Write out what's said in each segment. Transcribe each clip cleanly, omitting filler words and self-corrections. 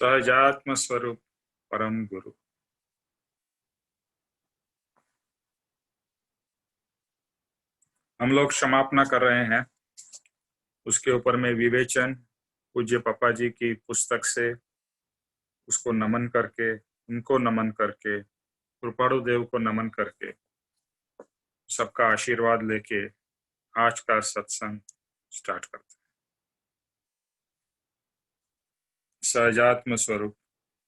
सहजात्म स्वरूप परम गुरु। हम लोग क्षमापना कर रहे हैं, उसके ऊपर में विवेचन पूज्य पापा जी की पुस्तक से उसको नमन करके, उनको नमन करके, कृपाणु देव को नमन करके, सबका आशीर्वाद लेके आज का सत्संग स्टार्ट करते हैं। सहजात्म स्वरूप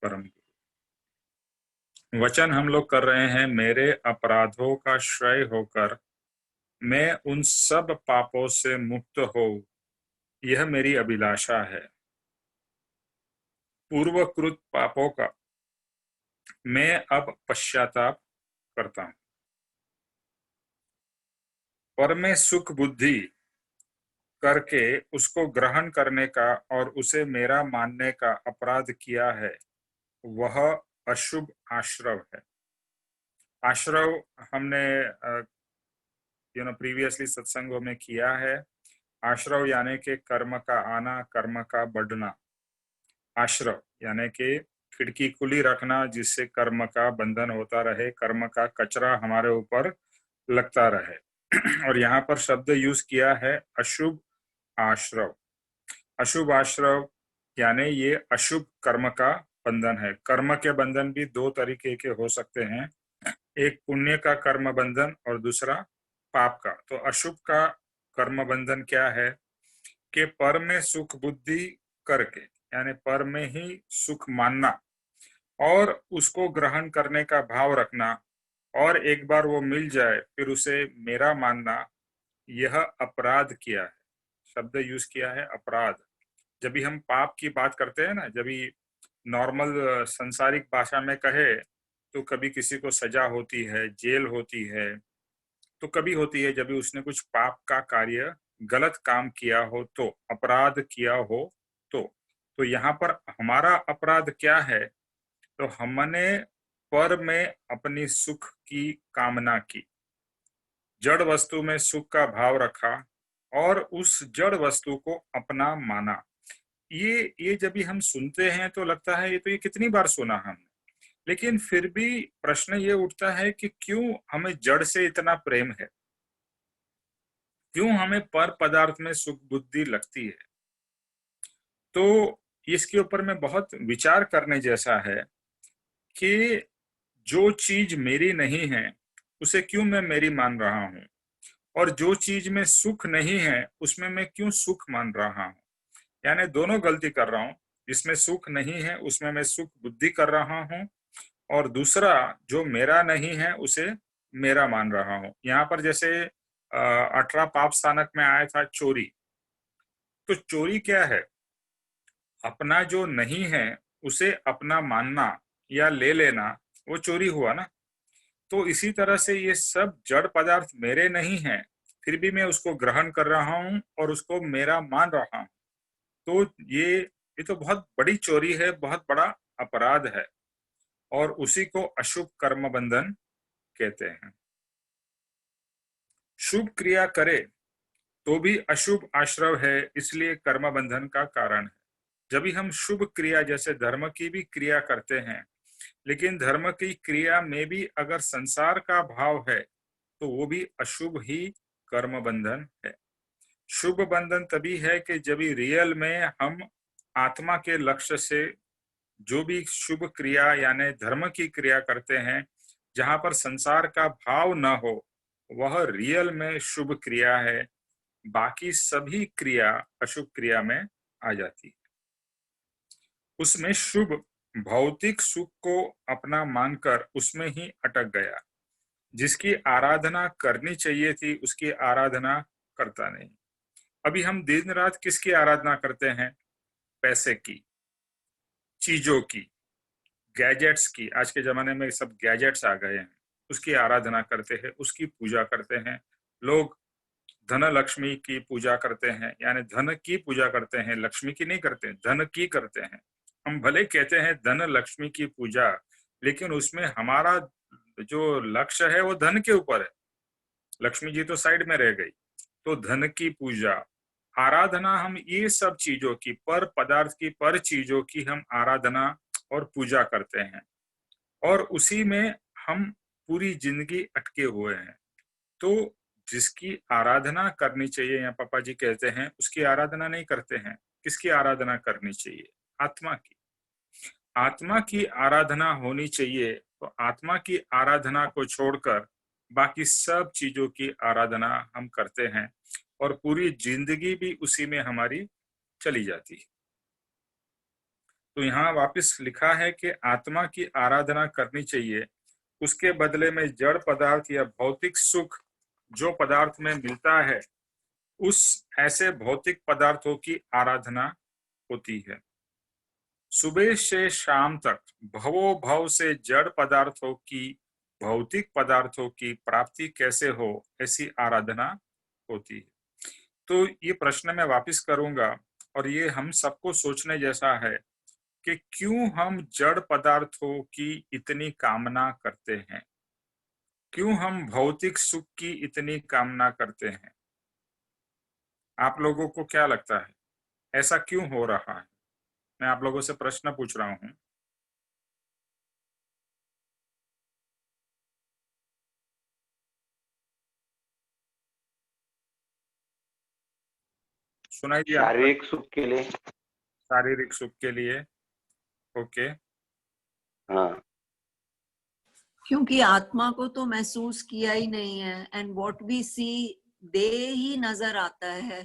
परम गुरु। वचन हम लोग कर रहे हैं, मेरे अपराधों का क्षय होकर मैं उन सब पापों से मुक्त हो, यह मेरी अभिलाषा है। पूर्वकृत पापों का मैं अब पश्चाताप करता हूं, पर मैं सुख बुद्धि करके उसको ग्रहण करने का और उसे मेरा मानने का अपराध किया है, वह अशुभ आश्रव है। आश्रव हमने प्रीवियसली सत्संगों में किया है। आश्रव यानी कि कर्म का आना, कर्म का बढ़ना। आश्रव यानी कि खिड़की खुली रखना जिससे कर्म का बंधन होता रहे, कर्म का कचरा हमारे ऊपर लगता रहे। और यहाँ पर शब्द यूज किया है अशुभ आश्रव। अशुभ आश्रव यानी ये अशुभ कर्म का बंधन है। कर्म के बंधन भी दो तरीके के हो सकते हैं, एक पुण्य का कर्म बंधन और दूसरा पाप का। तो अशुभ का कर्म बंधन क्या है कि पर में सुख बुद्धि करके, यानी पर में ही सुख मानना और उसको ग्रहण करने का भाव रखना, और एक बार वो मिल जाए फिर उसे मेरा मानना, यह अपराध किया है। शब्द यूज किया है अपराध। जब भी हम पाप की बात करते हैं ना, जब भी नॉर्मल संसारिक भाषा में कहे तो कभी किसी को सजा होती है, जेल होती है, तो कभी होती है जब भी उसने कुछ पाप का कार्य, गलत काम किया हो, तो अपराध किया हो। तो यहाँ पर हमारा अपराध क्या है, तो हमने पर में अपनी सुख की कामना की, जड़ वस्तु में सुख का भाव रखा और उस जड़ वस्तु को अपना माना। ये जब भी हम सुनते हैं तो लगता है ये कितनी बार सुना हमने, लेकिन फिर भी प्रश्न ये उठता है कि क्यों हमें जड़ से इतना प्रेम है, क्यों हमें पर पदार्थ में सुख बुद्धि लगती है। तो इसके ऊपर में बहुत विचार करने जैसा है कि जो चीज मेरी नहीं है उसे क्यों मैं मेरी मान रहा हूं, और जो चीज में सुख नहीं है उसमें मैं क्यों सुख मान रहा हूं। यानी दोनों गलती कर रहा हूं, जिसमें सुख नहीं है उसमें मैं सुख बुद्धि कर रहा हूं, और दूसरा जो मेरा नहीं है उसे मेरा मान रहा हूं। यहाँ पर जैसे 18 पाप स्थानक में आया था चोरी। तो चोरी क्या है, अपना जो नहीं है उसे अपना मानना या ले लेना, वो चोरी हुआ ना। तो इसी तरह से ये सब जड़ पदार्थ मेरे नहीं है, फिर भी मैं उसको ग्रहण कर रहा हूं और उसको मेरा मान रहा हूं। तो ये तो बहुत बड़ी चोरी है, बहुत बड़ा अपराध है, और उसी को अशुभ कर्म बंधन कहते हैं। शुभ क्रिया करे तो भी अशुभ आश्रव है, इसलिए कर्म बंधन का कारण है। जब भी हम शुभ क्रिया जैसे धर्म की भी क्रिया करते हैं, लेकिन धर्म की क्रिया में भी अगर संसार का भाव है तो वो भी अशुभ ही कर्म बंधन है। शुभ बंधन तभी है कि जब भी रियल में हम आत्मा के लक्ष्य से जो भी शुभ क्रिया यानी धर्म की क्रिया करते हैं, जहां पर संसार का भाव न हो, वह रियल में शुभ क्रिया है। बाकी सभी क्रिया अशुभ क्रिया में आ जाती है। उसमें शुभ भौतिक सुख को अपना मानकर उसमें ही अटक गया। जिसकी आराधना करनी चाहिए थी उसकी आराधना करता नहीं। अभी हम दिन रात किसकी आराधना करते हैं? पैसे की, चीजों की, गैजेट्स की। आज के जमाने में सब गैजेट्स आ गए हैं, उसकी आराधना करते हैं, उसकी पूजा करते हैं। लोग धन लक्ष्मी की पूजा करते हैं, यानी धन की पूजा करते हैं, लक्ष्मी की नहीं करते, धन की करते हैं। हम भले कहते हैं धन लक्ष्मी की पूजा, लेकिन उसमें हमारा जो लक्ष्य है वो धन के ऊपर है। लक्ष्मी जी तो साइड में रह गई। तो धन की पूजा, आराधना हम ये सब चीजों की, पर पदार्थ की, पर चीजों की हम आराधना और पूजा करते हैं, और उसी में हम पूरी जिंदगी अटके हुए हैं। तो जिसकी आराधना करनी चाहिए, यहाँ पापा जी कहते हैं, उसकी आराधना नहीं करते हैं। किसकी आराधना करनी चाहिए? आत्मा की। आत्मा की आराधना होनी चाहिए। तो आत्मा की आराधना को छोड़कर बाकी सब चीजों की आराधना हम करते हैं, और पूरी जिंदगी भी उसी में हमारी चली जाती है। तो यहाँ वापस लिखा है कि आत्मा की आराधना करनी चाहिए, उसके बदले में जड़ पदार्थ या भौतिक सुख जो पदार्थ में मिलता है, उस ऐसे भौतिक पदार्थों की आराधना होती है। सुबह से शाम तक भवो भव से जड़ पदार्थों की, भौतिक पदार्थों की प्राप्ति कैसे हो, ऐसी आराधना होती है। तो ये प्रश्न मैं वापस करूंगा, और ये हम सबको सोचने जैसा है कि क्यों हम जड़ पदार्थों की इतनी कामना करते हैं, क्यों हम भौतिक सुख की इतनी कामना करते हैं। आप लोगों को क्या लगता है, ऐसा क्यों हो रहा है? मैं आप लोगों से प्रश्न पूछ रहा हूं। सुनाई दिया? शारीरिक सुख के लिए। शारीरिक सुख के लिए। ओके। हाँ, क्योंकि आत्मा को तो महसूस किया ही नहीं है, एंड व्हाट वी सी देह ही नजर आता है,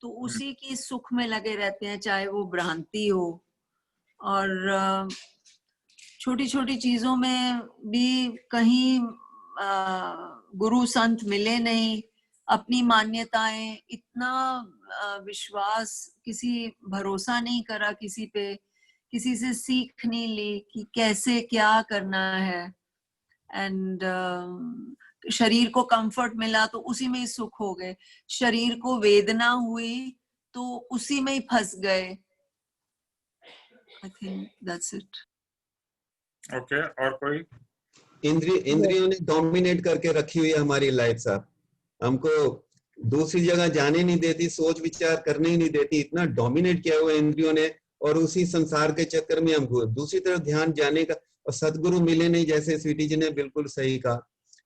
तो उसी की सुख में लगे रहते हैं, चाहे वो भ्रांति हो। और छोटी छोटी चीजों में भी कहीं गुरु संत मिले नहीं, अपनी मान्यताएं, इतना विश्वास, किसी भरोसा नहीं करा किसी पे, किसी से सीख नहीं ली कि कैसे क्या करना है। एंड शरीर को कंफर्ट मिला तो उसी में ही सुख हो गए, शरीर को वेदना हुई तो उसी में ही फंस गए। I think that's it. Okay, और कोई? इंद्रियों ने डोमिनेट करके रखी हुई है हमारी लाइफ साहब। हमको दूसरी जगह जाने नहीं देती, सोच विचार करने ही नहीं देती, इतना डोमिनेट किया हुआ है इंद्रियों ने। और उसी संसार के चक्कर में हम दूसरी तरफ ध्यान जाने का, और सदगुरु मिले नहीं, जैसे स्वीटी जी ने बिल्कुल सही कहा,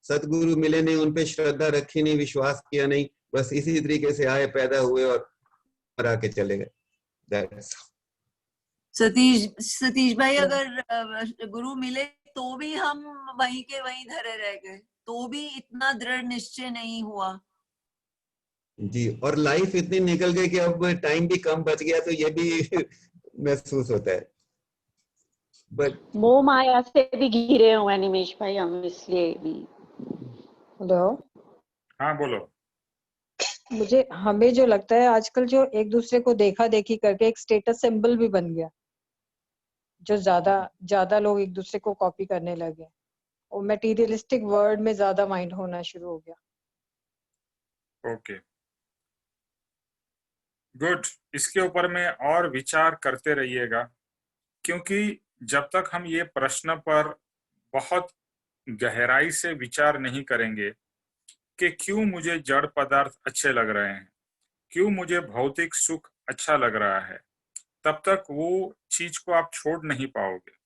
सदगुरु मिले नहीं, उनपे श्रद्धा रखी नहीं, विश्वास किया नहीं, बस इसी तरीके से आए, पैदा हुए और मरा के चले गए। सतीश भाई, अगर गुरु मिले तो भी हम वहीं के वहीं धरे रह गए, तो भी इतना दृढ़ निश्चय नहीं हुआ जी। और लाइफ इतनी निकल गई कि अब टाइम भी कम बच गया, तो ये भी महसूस होता है। बट मोह माया से भी घिरे हुए हैं निमेश भाई हम, इसलिए भी। हेलो, हाँ बोलो। हमें जो लगता है आजकल जो एक दूसरे को देखा देखी करके एक स्टेटस सिंबल भी बन गया, जो ज्यादा लोग एक दूसरे को कॉपी करने लगे, और मटेरियलिस्टिक वर्ल्ड में ज्यादा माइंड होना शुरू हो गया। Okay, good. इसके ऊपर में और विचार करते रहिएगा, क्योंकि जब तक हम ये प्रश्न पर बहुत गहराई से विचार नहीं करेंगे कि क्यों मुझे जड़ पदार्थ अच्छे लग रहे हैं, क्यों मुझे भौतिक सुख अच्छा लग रहा है, तब तक वो चीज को आप छोड़ नहीं पाओगे।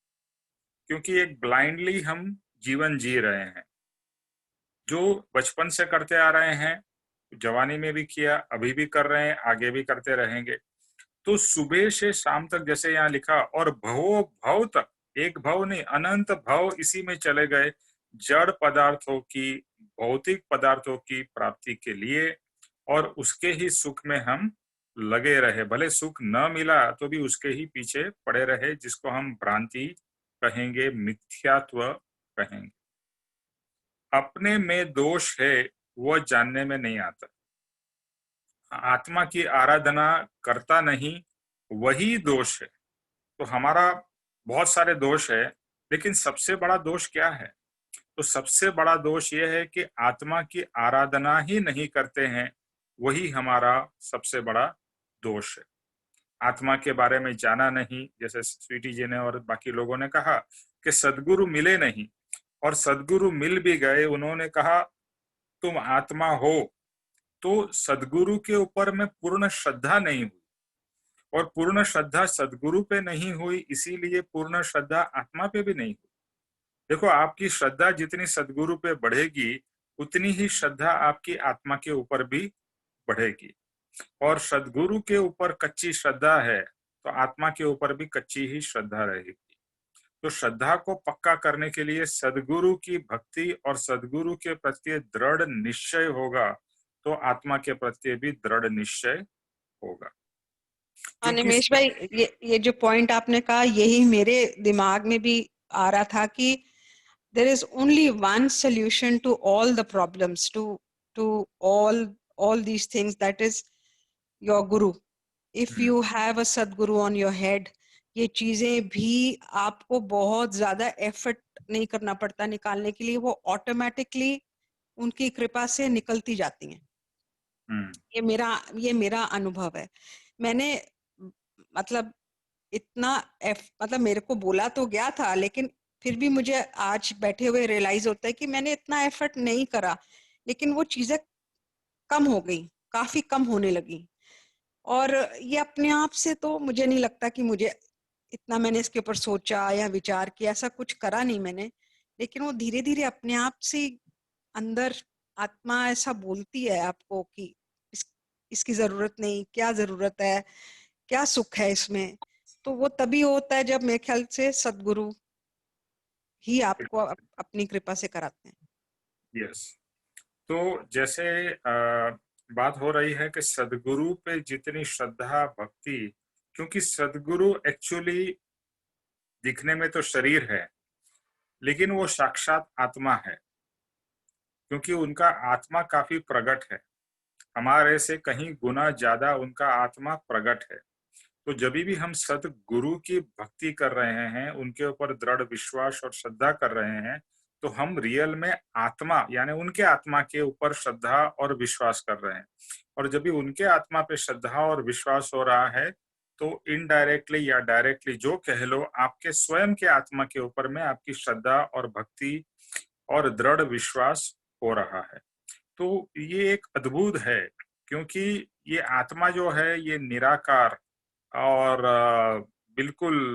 क्योंकि एक ब्लाइंडली हम जीवन जी रहे हैं, जो बचपन से करते आ रहे हैं, जवानी में भी किया, अभी भी कर रहे हैं, आगे भी करते रहेंगे। तो सुबह से शाम तक, जैसे यहाँ लिखा, और भवो भव तक, एक भव नहीं, अनंत भव इसी में चले गए, जड़ पदार्थों की, भौतिक पदार्थों की प्राप्ति के लिए, और उसके ही सुख में हम लगे रहे। भले सुख न मिला तो भी उसके ही पीछे पड़े रहे, जिसको हम भ्रांति कहेंगे, मिथ्यात्व कहेंगे। अपने में दोष है वह जानने में नहीं आता। आत्मा की आराधना करता नहीं, वही दोष है। तो हमारा बहुत सारे दोष है, लेकिन सबसे बड़ा दोष क्या है? तो सबसे बड़ा दोष यह है कि आत्मा की आराधना ही नहीं करते हैं, वही हमारा सबसे बड़ा दोष है। आत्मा के बारे में जाना नहीं, जैसे स्वीटी जी ने और बाकी लोगों ने कहा कि सदगुरु मिले नहीं, और सदगुरु मिल भी गए, उन्होंने कहा तुम आत्मा हो, तो सदगुरु के ऊपर में पूर्ण श्रद्धा नहीं हुई, और पूर्ण श्रद्धा सदगुरु पे नहीं हुई, इसीलिए पूर्ण श्रद्धा आत्मा पे भी नहीं हुई। देखो, आपकी श्रद्धा जितनी सदगुरु पे बढ़ेगी उतनी ही श्रद्धा आपकी आत्मा के ऊपर भी बढ़ेगी, और सदगुरु के ऊपर कच्ची श्रद्धा है तो आत्मा के ऊपर भी कच्ची ही श्रद्धा रहेगी। तो श्रद्धा को पक्का करने के लिए सदगुरु की भक्ति और सदगुरु के प्रति दृढ़ निश्चय होगा, तो आत्मा के प्रति भी दृढ़ निश्चय होगा। निमेश भाई, ये जो पॉइंट आपने कहा, यही मेरे दिमाग में भी आ रहा था कि there is only one solution to all the problems, to all these things, that is your guru. If you have a sadguru on your head, ये चीजें भी आपको बहुत ज्यादा एफर्ट नहीं करना पड़ता निकालने के लिए, वो ऑटोमेटिकली उनकी कृपा से निकलती जाती हैं। ये मेरा अनुभव है। मैंने मतलब इतना मतलब मेरे को बोला तो गया था, लेकिन फिर भी मुझे आज बैठे हुए रियलाइज होता है कि मैंने इतना एफर्ट नहीं करा, लेकिन वो चीजें कम हो गई, काफी कम होने लगी। और ये अपने आप से तो मुझे नहीं लगता कि मुझे इतना मैंने इसके ऊपर सोचा या विचार किया, ऐसा कुछ करा नहीं मैंने, लेकिन वो धीरे धीरे अपने आप से अंदर आत्मा ऐसा बोलती है आपको कि इसकी जरूरत नहीं, क्या जरूरत है, क्या सुख है इसमें। तो वो तभी होता है जब मेरे ख्याल से सदगुरु ही आपको अपनी कृपा से कराते हैं। यस, तो जैसे बात हो रही है कि सदगुरु पे जितनी श्रद्धा भक्ति, क्योंकि सदगुरु एक्चुअली दिखने में तो शरीर है, लेकिन वो साक्षात आत्मा है, क्योंकि उनका आत्मा काफी प्रगट है, हमारे से कहीं गुना ज्यादा उनका आत्मा प्रगट है। तो जब भी हम सदगुरु की भक्ति कर रहे हैं, उनके ऊपर दृढ़ विश्वास और श्रद्धा कर रहे हैं, तो हम रियल में आत्मा यानी उनके आत्मा के ऊपर श्रद्धा और विश्वास कर रहे हैं। और जब भी उनके आत्मा पे श्रद्धा और विश्वास हो रहा है, तो इनडायरेक्टली या डायरेक्टली जो कह लो, आपके स्वयं के आत्मा के ऊपर में आपकी श्रद्धा और भक्ति और दृढ़ विश्वास हो रहा है। तो ये एक अद्भुत है, क्योंकि ये आत्मा जो है ये निराकार और बिल्कुल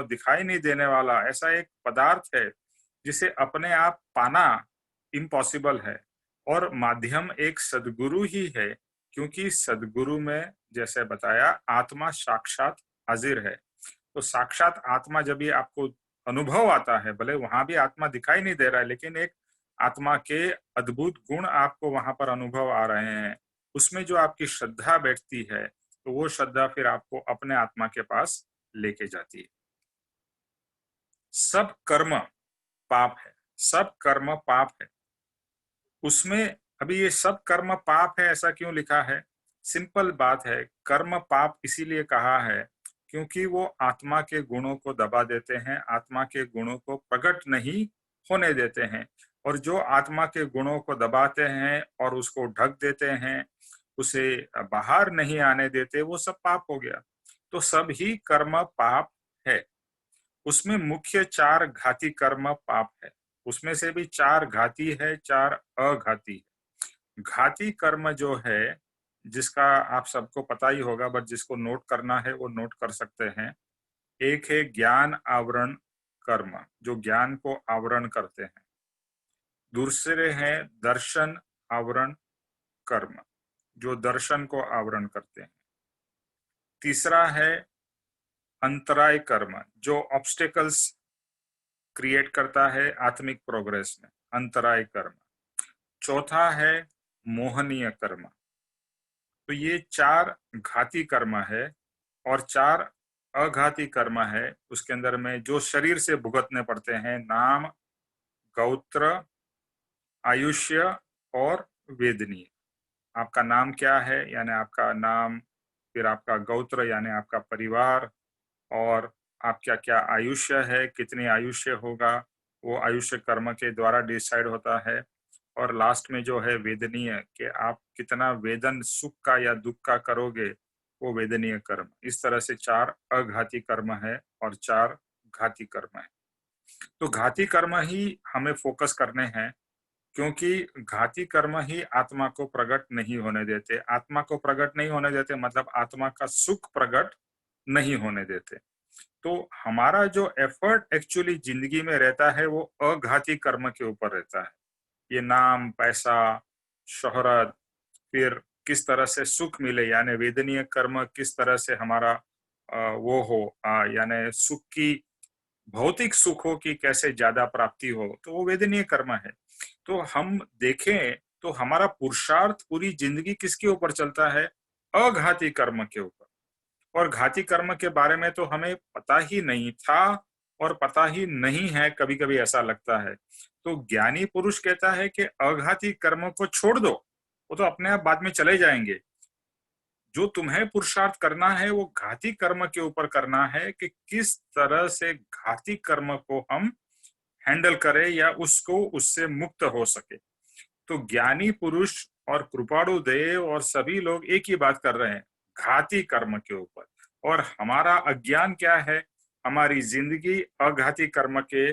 दिखाई नहीं देने वाला ऐसा एक पदार्थ है जिसे अपने आप पाना इम्पॉसिबल है, और माध्यम एक सदगुरु ही है, क्योंकि सदगुरु में जैसे बताया आत्मा साक्षात हाजिर है। तो साक्षात आत्मा जब ये आपको अनुभव आता है, भले वहां भी आत्मा दिखाई नहीं दे रहा है, लेकिन एक आत्मा के अद्भुत गुण आपको वहां पर अनुभव आ रहे हैं, उसमें जो आपकी श्रद्धा बैठती है, तो वो श्रद्धा फिर आपको अपने आत्मा के पास लेके जाती है। सब कर्म पाप है, सब कर्म पाप है। उसमें अभी ये सब कर्म पाप है ऐसा क्यों लिखा है? सिंपल बात है, कर्म पाप इसीलिए कहा है क्योंकि वो आत्मा के गुणों को दबा देते हैं, आत्मा के गुणों को प्रकट नहीं होने देते हैं, और जो आत्मा के गुणों को दबाते हैं और उसको ढक देते हैं, उसे बाहर नहीं आने देते, वो सब पाप हो गया। तो सब ही कर्म पाप है। उसमें मुख्य 4 घाती कर्म पाप है, उसमें से भी 4 घाती है, 4 अघाती है। घाती कर्म जो है, जिसका आप सबको पता ही होगा, बट जिसको नोट करना है वो नोट कर सकते हैं। एक है ज्ञान आवरण कर्म, जो ज्ञान को आवरण करते हैं। दूसरे हैं दर्शन आवरण कर्म, जो दर्शन को आवरण करते हैं। तीसरा है अंतराय कर्म, जो ऑब्स्टेकल्स क्रिएट करता है आत्मिक प्रोग्रेस में, अंतराय कर्म। चौथा है मोहनीय कर्म। तो ये 4 घाती कर्म है, और 4 अघाती कर्म है। उसके अंदर में जो शरीर से भुगतने पड़ते हैं, नाम, गौत्र, आयुष्य और वेदनीय। आपका नाम क्या है, यानी आपका नाम, फिर आपका गौत्र यानी आपका परिवार, और आपका क्या आयुष्य है, कितनी आयुष्य होगा, वो आयुष्य कर्म के द्वारा डिसाइड होता है। और लास्ट में जो है वेदनीय, कि आप कितना वेदन सुख का या दुख का करोगे, वो वेदनीय कर्म। इस तरह से 4 अघाती कर्म है और 4 घाती कर्म है। तो घाती कर्म ही हमें फोकस करने हैं, क्योंकि घाती कर्म ही आत्मा को प्रकट नहीं होने देते। आत्मा को प्रकट नहीं होने देते मतलब आत्मा का सुख प्रकट नहीं होने देते। तो हमारा जो एफर्ट एक्चुअली जिंदगी में रहता है वो अघाती कर्म के ऊपर रहता है। ये नाम, पैसा, शोहरत, फिर किस तरह से सुख मिले, यानी वेदनीय कर्म किस तरह से हमारा वो हो, यानी सुख की, भौतिक सुखों की कैसे ज्यादा प्राप्ति हो, तो वो वेदनीय कर्म है। तो हम देखें तो हमारा पुरुषार्थ पूरी जिंदगी किसके ऊपर चलता है? अघाती कर्म के ऊपर। और घाती कर्म के बारे में तो हमें पता ही नहीं था और पता ही नहीं है, कभी कभी ऐसा लगता है। तो ज्ञानी पुरुष कहता है कि अघाती कर्म को छोड़ दो, वो तो अपने आप बाद में चले जाएंगे। जो तुम्हें पुरुषार्थ करना है वो घाती कर्म के ऊपर करना है, कि किस तरह से घाती कर्म को हम हैंडल करें या उसको, उससे मुक्त हो सके। तो ज्ञानी पुरुष और कृपाणु देव और सभी लोग एक ही बात कर रहे हैं, घाती कर्म के ऊपर। और हमारा अज्ञान क्या है? हमारी जिंदगी अघाती कर्म के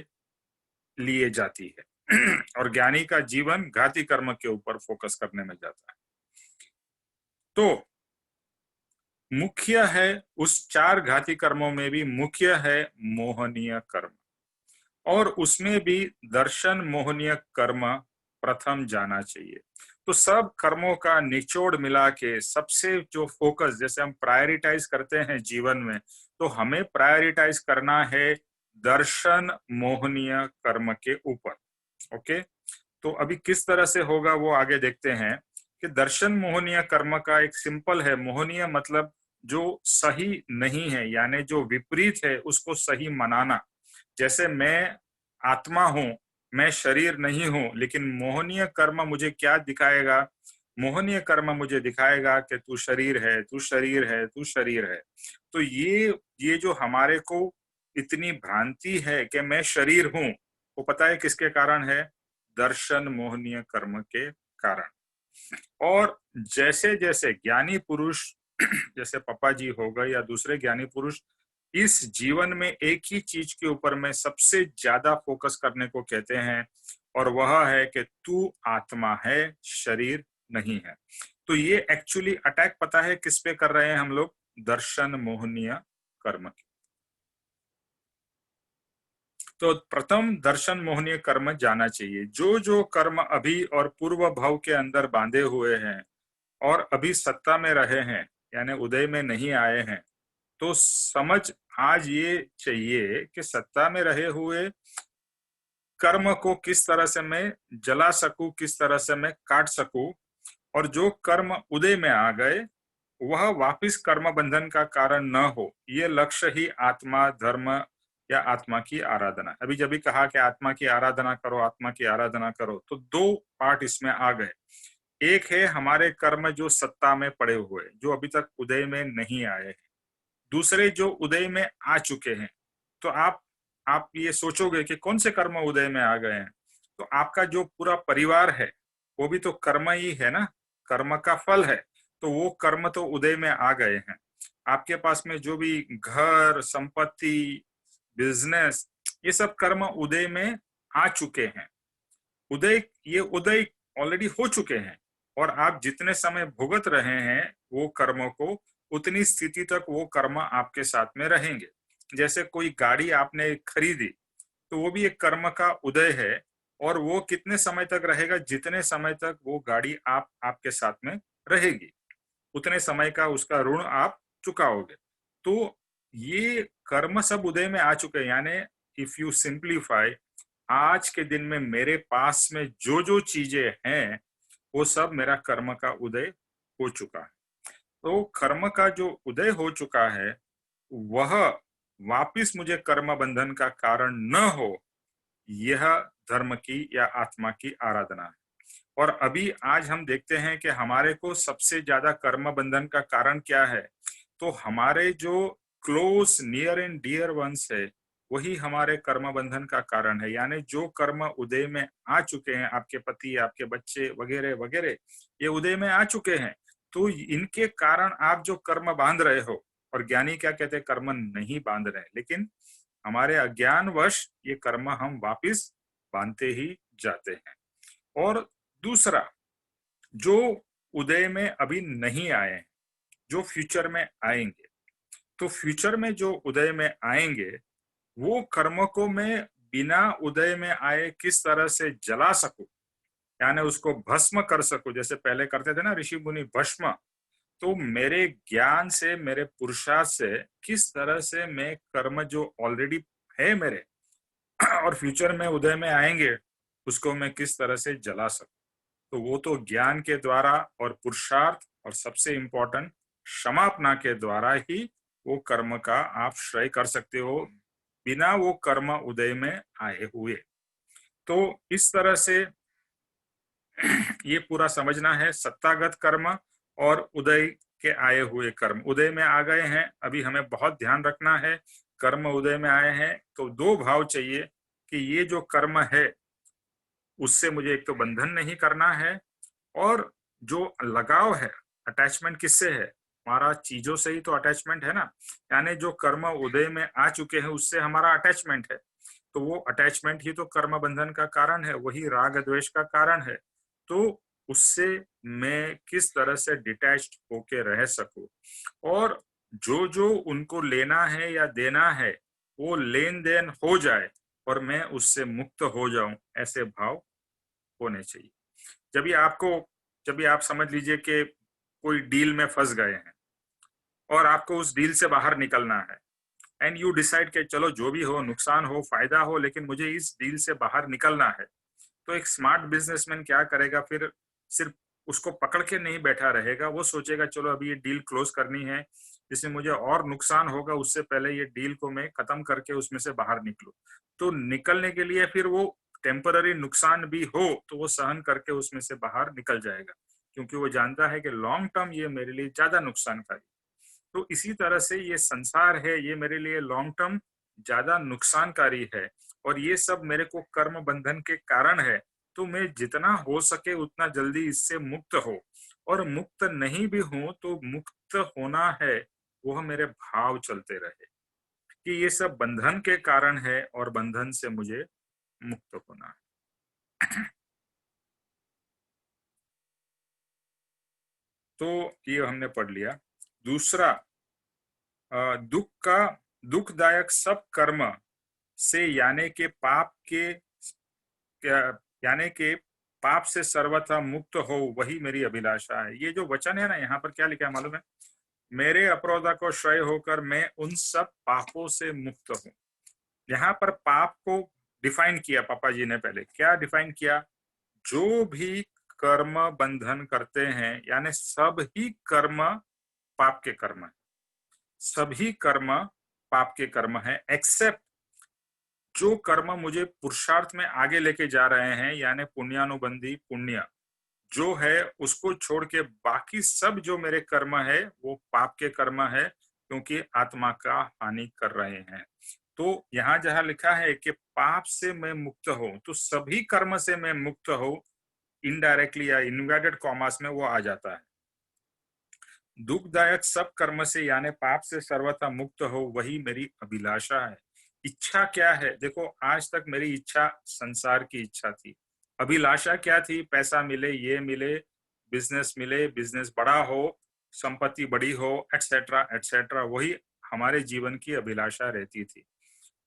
लिए जाती है और ज्ञानी का जीवन घाती कर्म के ऊपर फोकस करने में जाता है। तो मुख्य है, उस 4 घाती कर्मों में भी मुख्य है मोहनीय कर्म, और उसमें भी दर्शन मोहनीय कर्म प्रथम जाना चाहिए। तो सब कर्मों का निचोड़ मिला के सबसे जो फोकस, जैसे हम प्रायोरिटाइज करते हैं जीवन में, तो हमें प्रायोरिटाइज करना है दर्शन मोहनीय कर्म के ऊपर। ओके, तो अभी किस तरह से होगा वो आगे देखते हैं। कि दर्शन मोहनीय कर्म का एक सिंपल है, मोहनीय मतलब जो सही नहीं है, यानी जो विपरीत है उसको सही मनाना। जैसे मैं आत्मा हूं, मैं शरीर नहीं हूं, लेकिन मोहनीय कर्म मुझे क्या दिखाएगा? मोहनीय कर्म मुझे दिखाएगा कि तू शरीर है, तू शरीर है, तू शरीर है। तो ये जो हमारे को इतनी भ्रांति है कि मैं शरीर हूं, वो पता है किसके कारण है? दर्शन मोहनीय कर्म के कारण। और जैसे जैसे ज्ञानी पुरुष जैसे पापा जी हो गए या दूसरे ज्ञानी पुरुष इस जीवन में एक ही चीज के ऊपर में सबसे ज्यादा फोकस करने को कहते हैं, और वह है कि तू आत्मा है, शरीर नहीं है। तो ये एक्चुअली अटैक पता है किस पे कर रहे हैं हम लोग? दर्शन मोहनीय कर्म। तो प्रथम दर्शन मोहनीय कर्म जाना चाहिए। जो जो कर्म अभी और पूर्व भाव के अंदर बांधे हुए हैं और अभी सत्ता में रहे हैं, यानी उदय में नहीं आए हैं, तो समझ आज ये चाहिए कि सत्ता में रहे हुए कर्म को किस तरह से मैं जला सकूं, किस तरह से मैं काट सकूं, और जो कर्म उदय में आ गए वह वापिस कर्म बंधन का कारण न हो, ये लक्ष्य ही आत्मा धर्म या आत्मा की आराधना। अभी जब भी कहा कि आत्मा की आराधना करो, आत्मा की आराधना करो, तो 2 पार्ट इसमें आ गए। एक है हमारे कर्म जो सत्ता में पड़े हुए, जो अभी तक उदय में नहीं आए हैं। दूसरे जो उदय में आ चुके हैं। तो आप ये सोचोगे कि कौन से कर्म उदय में आ गए हैं? तो आपका जो पूरा परिवार है वो भी तो कर्म ही है ना, कर्म का फल है। तो वो कर्म तो उदय में आ गए हैं। आपके पास में जो भी घर, संपत्ति, बिजनेस, ये सब कर्म उदय में आ चुके हैं। ये उदय ऑलरेडी हो चुके हैं, और आप जितने समय भुगत रहे हैं वो कर्मों को, उतनी स्थिति तक वो कर्म आपके साथ में रहेंगे। जैसे कोई गाड़ी आपने खरीदी, तो वो भी एक कर्म का उदय है, और वो कितने समय तक रहेगा? जितने समय तक वो गाड़ी आपके साथ में रहेगी, उतने समय का उसका ऋण आप चुकाओगे। तो ये कर्म सब उदय में आ चुके हैं। यानी इफ यू सिंप्लीफाई, आज के दिन में मेरे पास में जो जो चीजें हैं वो सब मेरा कर्म का उदय हो चुका है। तो कर्म का जो उदय हो चुका है वह वापिस मुझे कर्म बंधन का कारण न हो, यह धर्म की या आत्मा की आराधना है। और अभी आज हम देखते हैं कि हमारे को सबसे ज्यादा कर्म बंधन का कारण क्या है? तो हमारे जो close near and dear ones है वही हमारे कर्म बंधन का कारण है। यानी जो कर्म उदय में आ चुके हैं, आपके पति, आपके बच्चे वगैरह वगैरह, ये उदय में आ चुके हैं। तो इनके कारण आप जो कर्म बांध रहे हो, और ज्ञानी क्या कहते हैं? कर्म नहीं बांध रहे, लेकिन हमारे अज्ञानवश ये कर्म हम वापिस बांधते ही जाते हैं। और दूसरा, जो उदय में अभी नहीं आए हैं, जो फ्यूचर में आएंगे, तो फ्यूचर में जो उदय में आएंगे वो कर्म को मैं बिना उदय में आए किस तरह से जला सकूं, यानी उसको भस्म कर सकूं, जैसे पहले करते थे ना ऋषि मुनि भस्म। तो मेरे ज्ञान से, मेरे पुरुषार्थ से किस तरह से मैं कर्म जो ऑलरेडी है मेरे और फ्यूचर में उदय में आएंगे उसको मैं किस तरह से जला सकूं। तो वो तो ज्ञान के द्वारा और पुरुषार्थ और सबसे इंपॉर्टेंट क्षमापना के द्वारा ही वो कर्म का आप श्रेय कर सकते हो, बिना वो कर्म उदय में आए हुए। तो इस तरह से ये पूरा समझना है, सत्तागत कर्म और उदय के आए हुए कर्म। उदय में आ गए हैं, अभी हमें बहुत ध्यान रखना है, कर्म उदय में आए हैं तो दो भाव चाहिए कि ये जो कर्म है उससे मुझे एक तो बंधन नहीं करना है, और जो लगाव है, अटैचमेंट किससे है, हमारा चीजों से ही तो अटैचमेंट है ना, यानी जो कर्म उदय में आ चुके हैं उससे हमारा अटैचमेंट है। तो वो अटैचमेंट ही तो कर्म बंधन का कारण है, वही राग द्वेष का कारण है। तो उससे मैं किस तरह से डिटैच्ड होके रह सकूं, और जो जो उनको लेना है या देना है वो लेन देन हो जाए और मैं उससे मुक्त हो जाऊं, ऐसे भाव होने चाहिए। जब भी आप समझ लीजिए कि कोई डील में फंस गए हैं और आपको उस डील से बाहर निकलना है, एंड यू डिसाइड कि चलो जो भी हो, नुकसान हो फायदा हो, लेकिन मुझे इस डील से बाहर निकलना है। तो एक स्मार्ट बिजनेसमैन क्या करेगा, फिर सिर्फ उसको पकड़ के नहीं बैठा रहेगा, वो सोचेगा चलो अभी ये डील क्लोज करनी है, जिसमें मुझे और नुकसान होगा, उससे पहले ये डील को मैं खत्म करके उसमें से बाहर निकलूं। तो निकलने के लिए फिर वो टेम्पररी नुकसान भी हो तो वो सहन करके उसमें से बाहर निकल जाएगा, क्योंकि वो जानता है कि लॉन्ग टर्म ये मेरे लिए ज्यादा नुकसानकारी। तो इसी तरह से ये संसार है, ये मेरे लिए लॉन्ग टर्म ज्यादा नुकसानकारी है, और ये सब मेरे को कर्म बंधन के कारण है। तो मैं जितना हो सके उतना जल्दी इससे मुक्त हो, और मुक्त नहीं भी हूं तो मुक्त होना है वह मेरे भाव चलते रहे कि ये सब बंधन के कारण है और बंधन से मुझे मुक्त होना है। तो ये हमने पढ़ लिया। दूसरा, दुखदायक सब कर्म से यानी के पाप से सर्वथा मुक्त हो, वही मेरी अभिलाषा है। ये जो वचन है ना, यहाँ पर क्या लिखा है मालूम है, मेरे अपराधा को क्षय होकर मैं उन सब पापों से मुक्त हूं। यहाँ पर पाप को डिफाइन किया पापा जी ने। पहले क्या डिफाइन किया, जो भी कर्म बंधन करते हैं, यानी सब ही कर्म पाप के कर्म है, सभी कर्म पाप के कर्म है, एक्सेप्ट जो कर्म मुझे पुरुषार्थ में आगे लेके जा रहे हैं, यानी पुण्यानुबंधी पुण्य जो है, उसको छोड़ के बाकी सब जो मेरे कर्म है वो पाप के कर्म है, क्योंकि आत्मा का हानि कर रहे हैं। तो यहाँ जहाँ लिखा है कि पाप से मैं मुक्त हूं, तो सभी कर्म से मैं मुक्त हूं, इनडायरेक्टली या इन्वर्टेड कॉमास में वो आ जाता है। दुखदायक सब कर्म से यानी पाप से सर्वथा मुक्त हो, वही मेरी अभिलाषा है। इच्छा क्या है, देखो आज तक मेरी इच्छा संसार की इच्छा थी, अभिलाषा क्या थी, पैसा मिले, ये मिले, बिजनेस मिले, बिजनेस बड़ा हो, संपत्ति बड़ी हो, एक्सेट्रा एक्सेट्रा, वही हमारे जीवन की अभिलाषा रहती थी।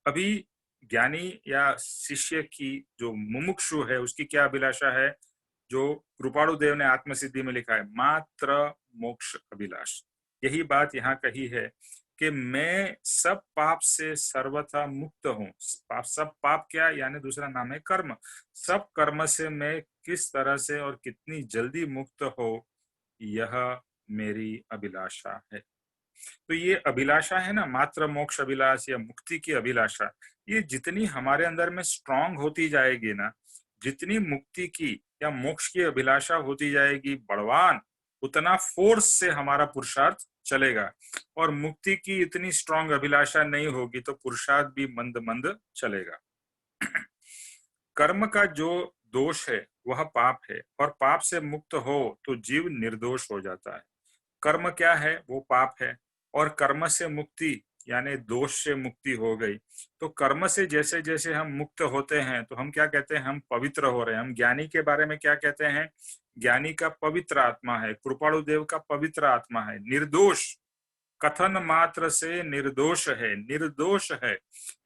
अभी ज्ञानी या शिष्य की जो मुमुक्षु है उसकी क्या अभिलाषा है, जो कृपाणु देव ने आत्मसिद्धि में लिखा है, मात्र मोक्ष अभिलाष। यही बात यहाँ कही है कि मैं सब पाप से सर्वथा मुक्त हूँ। सब पाप क्या, यानी दूसरा नाम है कर्म। सब कर्म से मैं किस तरह से और कितनी जल्दी मुक्त हो, यह मेरी अभिलाषा है। तो ये अभिलाषा है ना, मात्र मोक्ष अभिलाष या मुक्ति की अभिलाषा, ये जितनी हमारे अंदर में स्ट्रांग होती जाएगी ना, जितनी मुक्ति की या मोक्ष की अभिलाषा होती जाएगी बलवान, उतना फोर्स से हमारा पुरुषार्थ चलेगा। और मुक्ति की इतनी स्ट्रांग अभिलाषा नहीं होगी तो पुरुषार्थ भी मंद मंद चलेगा। कर्म का जो दोष है वह पाप है, और पाप से मुक्त हो तो जीव निर्दोष हो जाता है। कर्म क्या है, वो पाप है, और कर्म से मुक्ति यानी दोष से मुक्ति हो गई। तो कर्म से जैसे जैसे हम मुक्त होते हैं तो हम क्या कहते हैं, हम पवित्र हो रहे हैं। हम ज्ञानी के बारे में क्या कहते हैं, ज्ञानी का पवित्र आत्मा है, कृपाणु देव का पवित्र आत्मा है, निर्दोष, कथन मात्र से निर्दोष है, निर्दोष है,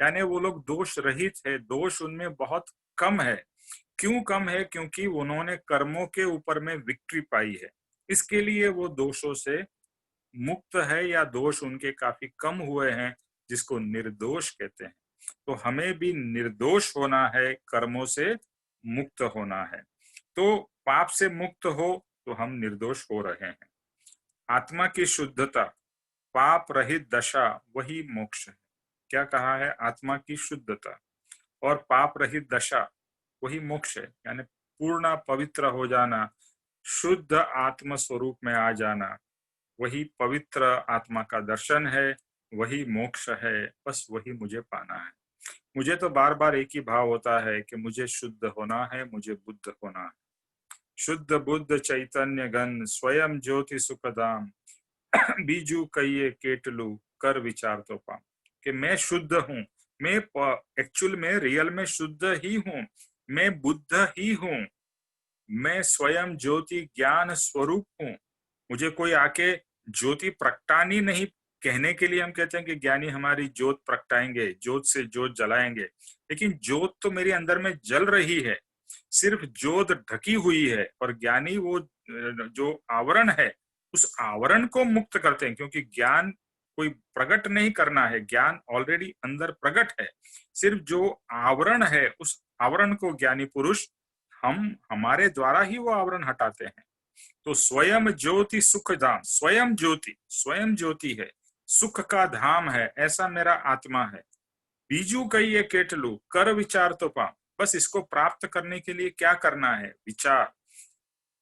यानी वो लोग दोष रहित है, दोष उनमें बहुत कम है। क्यों कम है? क्योंकि उन्होंने कर्मों के ऊपर में विक्ट्री पाई है, इसके लिए वो दोषों से मुक्त है, या दोष उनके काफी कम हुए हैं, जिसको निर्दोष कहते हैं। तो हमें भी निर्दोष होना है, कर्मों से मुक्त होना है। तो पाप से मुक्त हो तो हम निर्दोष हो रहे हैं। आत्मा की शुद्धता, पाप रहित दशा, वही मोक्ष है। क्या कहा है? आत्मा की शुद्धता और पाप रहित दशा वही मोक्ष है, यानी पूर्ण पवित्र हो जाना, शुद्ध आत्म स्वरूप में आ जाना, वही पवित्र आत्मा का दर्शन है, वही मोक्ष है। बस वही मुझे पाना है। मुझे तो बार बार एक ही भाव होता है कि मुझे शुद्ध होना है, मुझे बुद्ध होना है। शुद्ध बुद्ध चैतन्य घन स्वयं ज्योति सुखदाम, बीजू कहिए केटलू कर विचार तो पाऊं। कि मैं शुद्ध हूं, मैं एक्चुअल में रियल में शुद्ध ही हूं, मैं बुद्ध ही हूं, मैं स्वयं ज्योति ज्ञान स्वरूप हूं। मुझे कोई आके ज्योति प्रगटानी नहीं, कहने के लिए हम कहते हैं कि ज्ञानी हमारी ज्योत प्रगटाएंगे, ज्योत से ज्योत जलाएंगे, लेकिन ज्योत तो मेरे अंदर में जल रही है, सिर्फ ज्योत ढकी हुई है। और ज्ञानी वो जो आवरण है, उस आवरण को मुक्त करते हैं, क्योंकि ज्ञान कोई प्रकट नहीं करना है, ज्ञान ऑलरेडी अंदर प्रकट है। सिर्फ जो आवरण है, उस आवरण को ज्ञानी पुरुष हम हमारे द्वारा ही वो आवरण हटाते हैं। तो स्वयं ज्योति सुख धाम, स्वयं ज्योति है, सुख का धाम है, ऐसा मेरा आत्मा है। बीजू कहिए केटलू कर विचार तो पाऊं। बस इसको प्राप्त करने के लिए क्या करना है? विचार,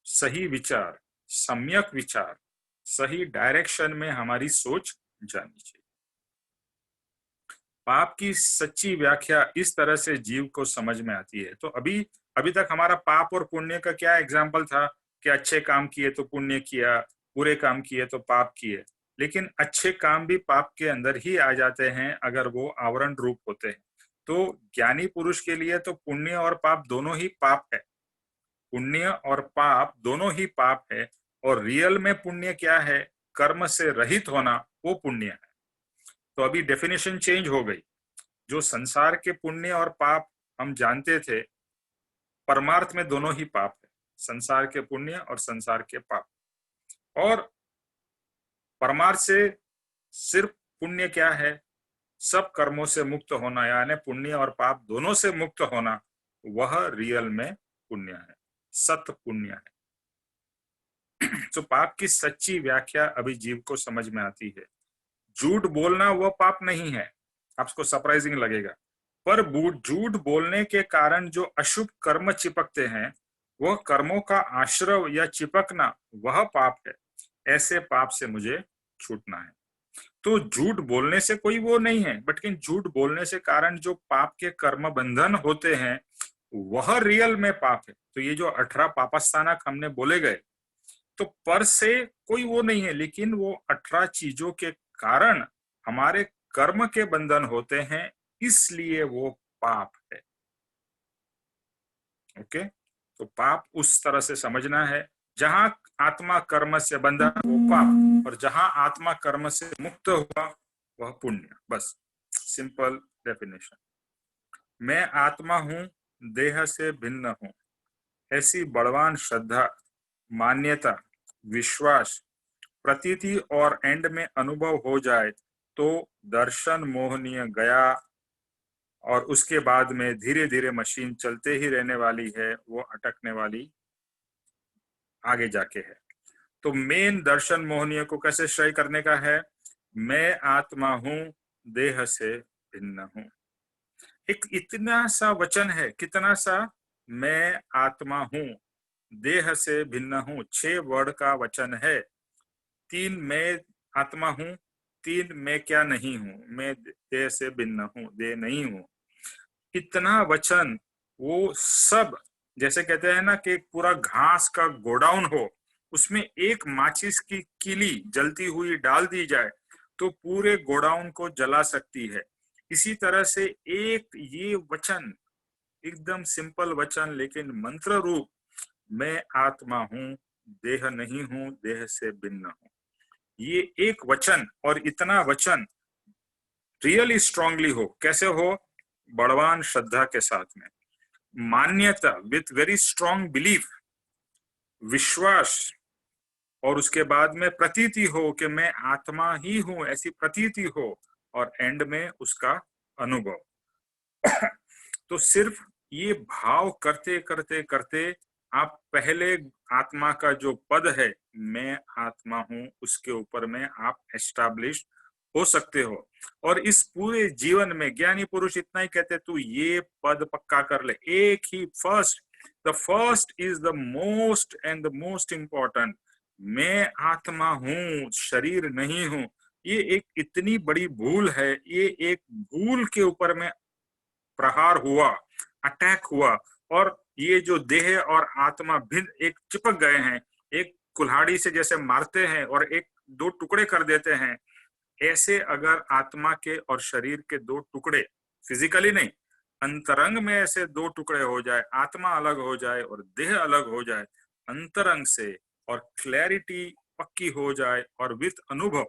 सही विचार, सम्यक विचार, सही डायरेक्शन में हमारी सोच जानी चाहिए। पाप की सच्ची व्याख्या इस तरह से जीव को समझ में आती है। तो अभी तक हमारा पाप और पुण्य का क्या एग्जाम्पल था कि अच्छे काम किए तो पुण्य किया, बुरे काम किए तो पाप किए। लेकिन अच्छे काम भी पाप के अंदर ही आ जाते हैं अगर वो आवरण रूप होते हैं। तो ज्ञानी पुरुष के लिए तो पुण्य और पाप दोनों ही पाप है, पुण्य और पाप दोनों ही पाप है। और रियल में पुण्य क्या है? कर्म से रहित होना, वो पुण्य है। तो अभी डेफिनेशन चेंज हो गई। जो संसार के पुण्य और पाप हम जानते थे, परमार्थ में दोनों ही पाप है, संसार के पुण्य और संसार के पाप। और परमार्थ से सिर्फ पुण्य क्या है? सब कर्मों से मुक्त होना, यानी पुण्य और पाप दोनों से मुक्त होना, वह रियल में पुण्य है, सत पुण्य है। तो पाप की सच्ची व्याख्या अभी जीव को समझ में आती है। झूठ बोलना वह पाप नहीं है, आपको सरप्राइजिंग लगेगा, पर झूठ बोलने के कारण जो अशुभ कर्म चिपकते हैं, वह कर्मों का आश्रव या चिपकना वह पाप है। ऐसे पाप से मुझे छूटना है। तो झूठ बोलने से कोई वो नहीं है, बट झूठ बोलने से कारण जो पाप के कर्म बंधन होते हैं, वह रियल में पाप है। तो ये जो 18 पापस्थानक हमने बोले गए, तो पर से कोई वो नहीं है, लेकिन वो 18 चीजों के कारण हमारे कर्म के बंधन होते हैं, इसलिए वो पाप है। ओके, तो पाप उस तरह से समझना है, जहां आत्मा कर्म से बंधा वो पाप, और जहां आत्मा कर्म से मुक्त हुआ वह पुण्य। बस सिंपल डेफिनेशन। मैं आत्मा हूं, देह से भिन्न हूं, ऐसी बलवान श्रद्धा, मान्यता, विश्वास, प्रतीति और एंड में अनुभव हो जाए तो दर्शन मोहनीय गया, और उसके बाद में धीरे धीरे मशीन चलते ही रहने वाली है, वो अटकने वाली आगे जाके है। तो मेन दर्शन मोहनीय को कैसे श्रेय करने का है? मैं आत्मा हूं, देह से भिन्न हूं। एक इतना सा वचन है, कितना सा? मैं आत्मा हूं, देह से भिन्न हूं, 6 वर्ड का वचन है। 3 मैं आत्मा हूं, 3 मैं क्या नहीं हूं, मैं देह से भिन्न हूं, देह नहीं हूं। इतना वचन, वो सब जैसे कहते हैं ना कि पूरा घास का गोडाउन हो, उसमें एक माचिस की कीली जलती हुई डाल दी जाए तो पूरे गोडाउन को जला सकती है। इसी तरह से एक ये वचन, एकदम सिंपल वचन लेकिन मंत्र रूप, मैं आत्मा हूं, देह नहीं हूं, देह से भिन्न हूं, ये एक वचन, और इतना वचन रियली स्ट्रांगली हो, कैसे हो? बड़वान श्रद्धा के साथ में, मान्यता, विथ वेरी स्ट्रांग बिलीफ, विश्वास, और उसके बाद में प्रतीति हो कि मैं आत्मा ही हूं, ऐसी प्रतीति हो, और एंड में उसका अनुभव। तो सिर्फ ये भाव करते करते करते आप पहले आत्मा का जो पद है, मैं आत्मा हूं, उसके ऊपर में आप एस्टैब्लिश हो सकते हो। और इस पूरे जीवन में ज्ञानी पुरुष इतना ही कहते, तू ये पद पक्का कर ले, एक ही first, the first is the most and the most important, मैं आत्मा हूं, शरीर नहीं हूं। ये एक इतनी बड़ी भूल है, ये एक भूल के ऊपर में प्रहार हुआ, अटैक हुआ, और ये जो देह और आत्मा भिन्न एक चिपक गए हैं, एक कुल्हाड़ी से जैसे मारते हैं और एक दो टुकड़े कर देते हैं, ऐसे अगर आत्मा के और शरीर के दो टुकड़े, फिजिकली नहीं, अंतरंग में ऐसे दो टुकड़े हो जाए, आत्मा अलग हो जाए और देह अलग हो जाए, अंतरंग से, और क्लैरिटी पक्की हो जाए, और विथ अनुभव,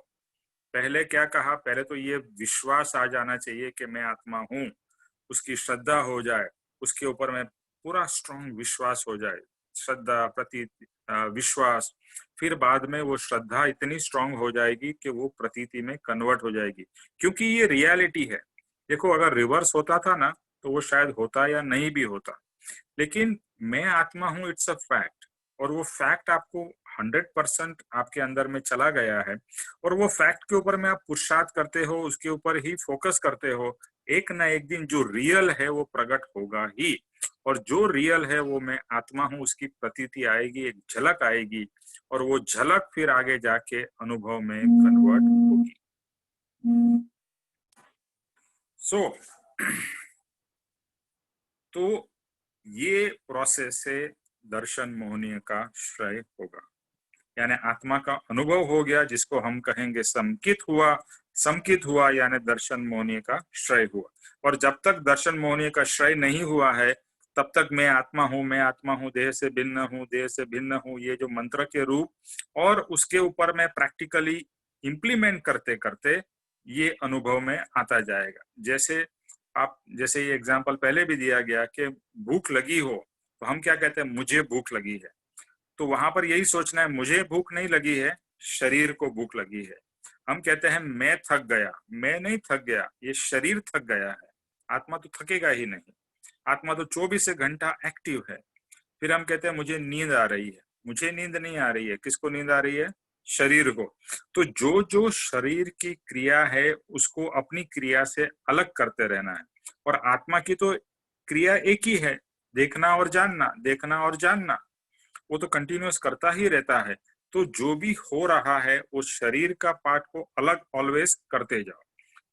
पहले क्या कहा, पहले तो ये विश्वास आ जाना चाहिए कि मैं आत्मा हूं, उसकी श्रद्धा हो जाए, उसके ऊपर में पूरा स्ट्रॉन्ग विश्वास हो जाए, श्रद्धा, प्रतीत, विश्वास, फिर बाद में वो श्रद्धा इतनी स्ट्रांग हो जाएगी कि वो प्रतीति में कन्वर्ट हो जाएगी, क्योंकि ये रियलिटी है। देखो, अगर रिवर्स होता था ना तो वो शायद होता या नहीं भी होता, लेकिन मैं आत्मा हूं, इट्स अ फैक्ट, और वो फैक्ट आपको 100% आपके अंदर में चला गया है, और वो फैक्ट के ऊपर में आप पुरुषार्थ करते हो, उसके ऊपर ही फोकस करते हो, एक ना एक दिन जो रियल है वो प्रकट होगा ही, और जो रियल है वो मैं आत्मा हूं, उसकी प्रतीति आएगी, एक झलक आएगी, और वो झलक फिर आगे जाके अनुभव में कन्वर्ट होगी। तो ये प्रोसेस से दर्शन मोहनीय का श्रेय होगा, यानी आत्मा का अनुभव हो गया, जिसको हम कहेंगे समकित हुआ, यानी दर्शन मोहनीय का श्रेय हुआ। और जब तक दर्शन मोहनीय का श्रेय नहीं हुआ है, तब तक मैं आत्मा हूं, देह से भिन्न हूं, ये जो मंत्र के रूप, और उसके ऊपर में प्रैक्टिकली इंप्लीमेंट करते करते ये अनुभव में आता जाएगा। जैसे ये एग्जाम्पल पहले भी दिया गया कि भूख लगी हो, तो हम क्या कहते हैं, मुझे भूख लगी है, तो वहां पर यही सोचना है, मुझे भूख नहीं लगी है, शरीर को भूख लगी है। हम कहते हैं मैं थक गया, मैं नहीं थक गया, ये शरीर थक गया है, आत्मा तो थकेगा ही नहीं, आत्मा तो 24 घंटा एक्टिव है। फिर हम कहते हैं मुझे नींद आ रही है, मुझे नींद नहीं आ रही है, किसको नींद आ रही है? शरीर को। तो जो जो शरीर की क्रिया है उसको अपनी क्रिया से अलग करते रहना है, और आत्मा की तो क्रिया एक ही है, देखना और जानना, देखना और जानना, वो तो कंटिन्यूअस करता ही रहता है। तो जो भी हो रहा है वो शरीर का पार्ट को अलग ऑलवेज करते जाओ।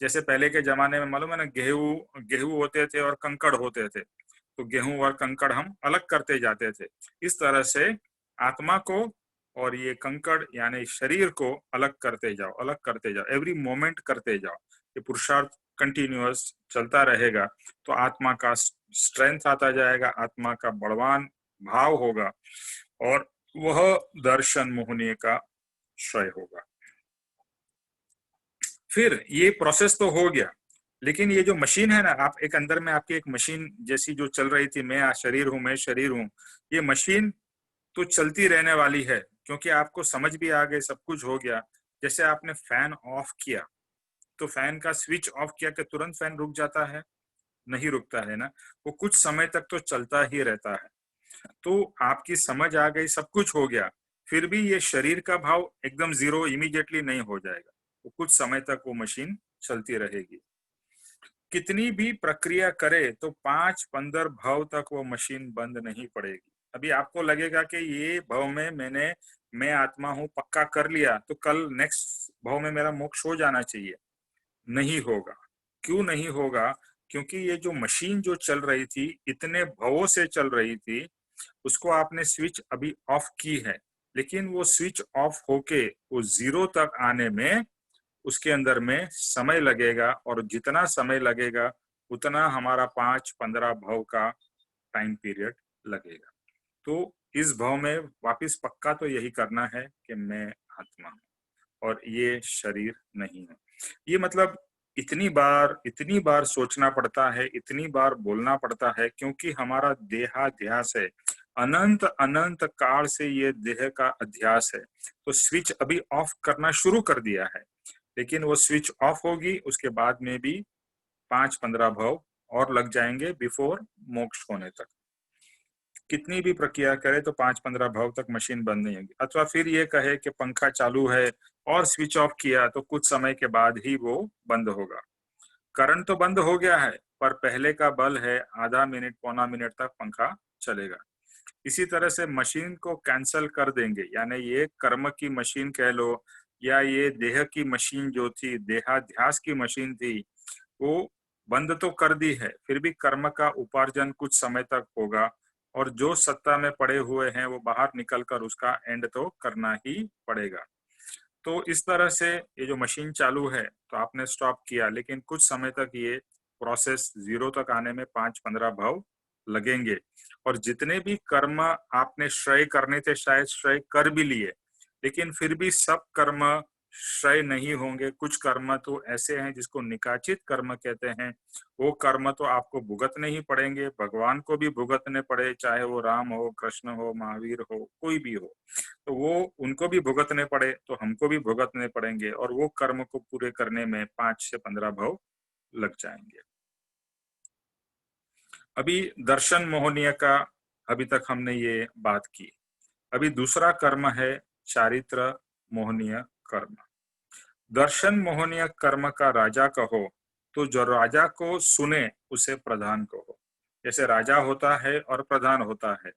जैसे पहले के जमाने में मालूम है ना, गेहूं होते थे और कंकड़ होते थे, तो गेहूं और कंकड़ हम अलग करते जाते थे। इस तरह से आत्मा को और ये कंकड़ यानी शरीर को अलग करते जाओ, एवरी मोमेंट करते जाओ। ये पुरुषार्थ कंटिन्यूअस चलता रहेगा, तो आत्मा का स्ट्रेंथ आता जाएगा, आत्मा का बलवान भाव होगा, और वह दर्शन मोहनीय का श्रेय होगा। फिर ये प्रोसेस तो हो गया, लेकिन ये जो मशीन है ना, आप एक अंदर में आपकी एक मशीन जैसी जो चल रही थी, मैं शरीर हूं, ये मशीन तो चलती रहने वाली है, क्योंकि आपको समझ भी आ गई, सब कुछ हो गया। जैसे आपने फैन ऑफ किया, तो फैन का स्विच ऑफ किया कि तुरंत फैन रुक जाता है? नहीं रुकता है ना, वो कुछ समय तक तो चलता ही रहता है। तो आपकी समझ आ गई, सब कुछ हो गया, फिर भी ये शरीर का भाव एकदम जीरो इमीडिएटली नहीं हो जाएगा, वो कुछ समय तक वो मशीन चलती रहेगी। कितनी भी प्रक्रिया करे तो 5-15 भाव तक वो मशीन बंद नहीं पड़ेगी। अभी आपको लगेगा कि ये भाव में मैं आत्मा हूं पक्का कर लिया, तो कल नेक्स्ट भाव में मेरा मोक्ष हो जाना चाहिए, नहीं होगा। क्यों नहीं होगा? क्योंकि ये जो मशीन जो चल रही थी, इतने भावों से चल रही थी, उसको आपने स्विच अभी ऑफ की है, लेकिन वो स्विच ऑफ होके वो जीरो तक आने में उसके अंदर में समय लगेगा, और जितना समय लगेगा उतना हमारा 5-15 भव का टाइम पीरियड लगेगा। तो इस भव में वापस पक्का तो यही करना है कि मैं आत्मा हूं और ये शरीर नहीं है। ये मतलब इतनी बार सोचना पड़ता है, इतनी बार बोलना पड़ता है, क्योंकि हमारा देहाध्यास है, अनंत अनंत काल से ये देह का अध्यास है। तो स्विच अभी ऑफ करना शुरू कर दिया है, लेकिन वो स्विच ऑफ होगी, उसके बाद में भी 5-15 भव और लग जाएंगे बिफोर मोक्ष होने तक। कितनी भी प्रक्रिया करे तो 5-15 भव तक मशीन बंद नहीं होगी। अथवा फिर ये कहे कि पंखा चालू है और स्विच ऑफ किया तो कुछ समय के बाद ही वो बंद होगा। करंट तो बंद हो गया है, पर पहले का बल है, आधा मिनट पौना मिनट तक पंखा चलेगा। इसी तरह से मशीन को कैंसल कर देंगे, यानी ये कर्म की मशीन कह लो या ये देह की मशीन जो थी, देहाध्यास की मशीन थी, वो बंद तो कर दी है, फिर भी कर्म का उपार्जन कुछ समय तक होगा, और जो सत्ता में पड़े हुए हैं वो बाहर निकलकर उसका एंड तो करना ही पड़ेगा। तो इस तरह से ये जो मशीन चालू है, तो आपने स्टॉप किया, लेकिन कुछ समय तक ये प्रोसेस 0 तक आने में 5-15 भव लगेंगे। और जितने भी कर्म आपने श्रेय करने थे, शायद श्रेय कर भी लिए, लेकिन फिर भी सब कर्म श्रेय नहीं होंगे। कुछ कर्म तो ऐसे हैं जिसको निकाचित कर्म कहते हैं, वो कर्म तो आपको भुगतने ही पड़ेंगे, भगवान को भी भुगतने पड़े, चाहे वो राम हो, कृष्ण हो, महावीर हो, कोई भी हो, तो वो उनको भी भुगतने पड़े तो हमको भी भुगतने पड़ेंगे, और वो कर्म को पूरे करने में 5 से 15 भव लग जाएंगे। अभी दर्शन मोहनीय का अभी तक हमने ये बात की। अभी दूसरा कर्म है चारित्र मोहनीय कर्म। दर्शन मोहनीय कर्म का राजा कहो तो जो राजा को सुने उसे प्रधान कहो। जैसे राजा होता है और प्रधान होता है,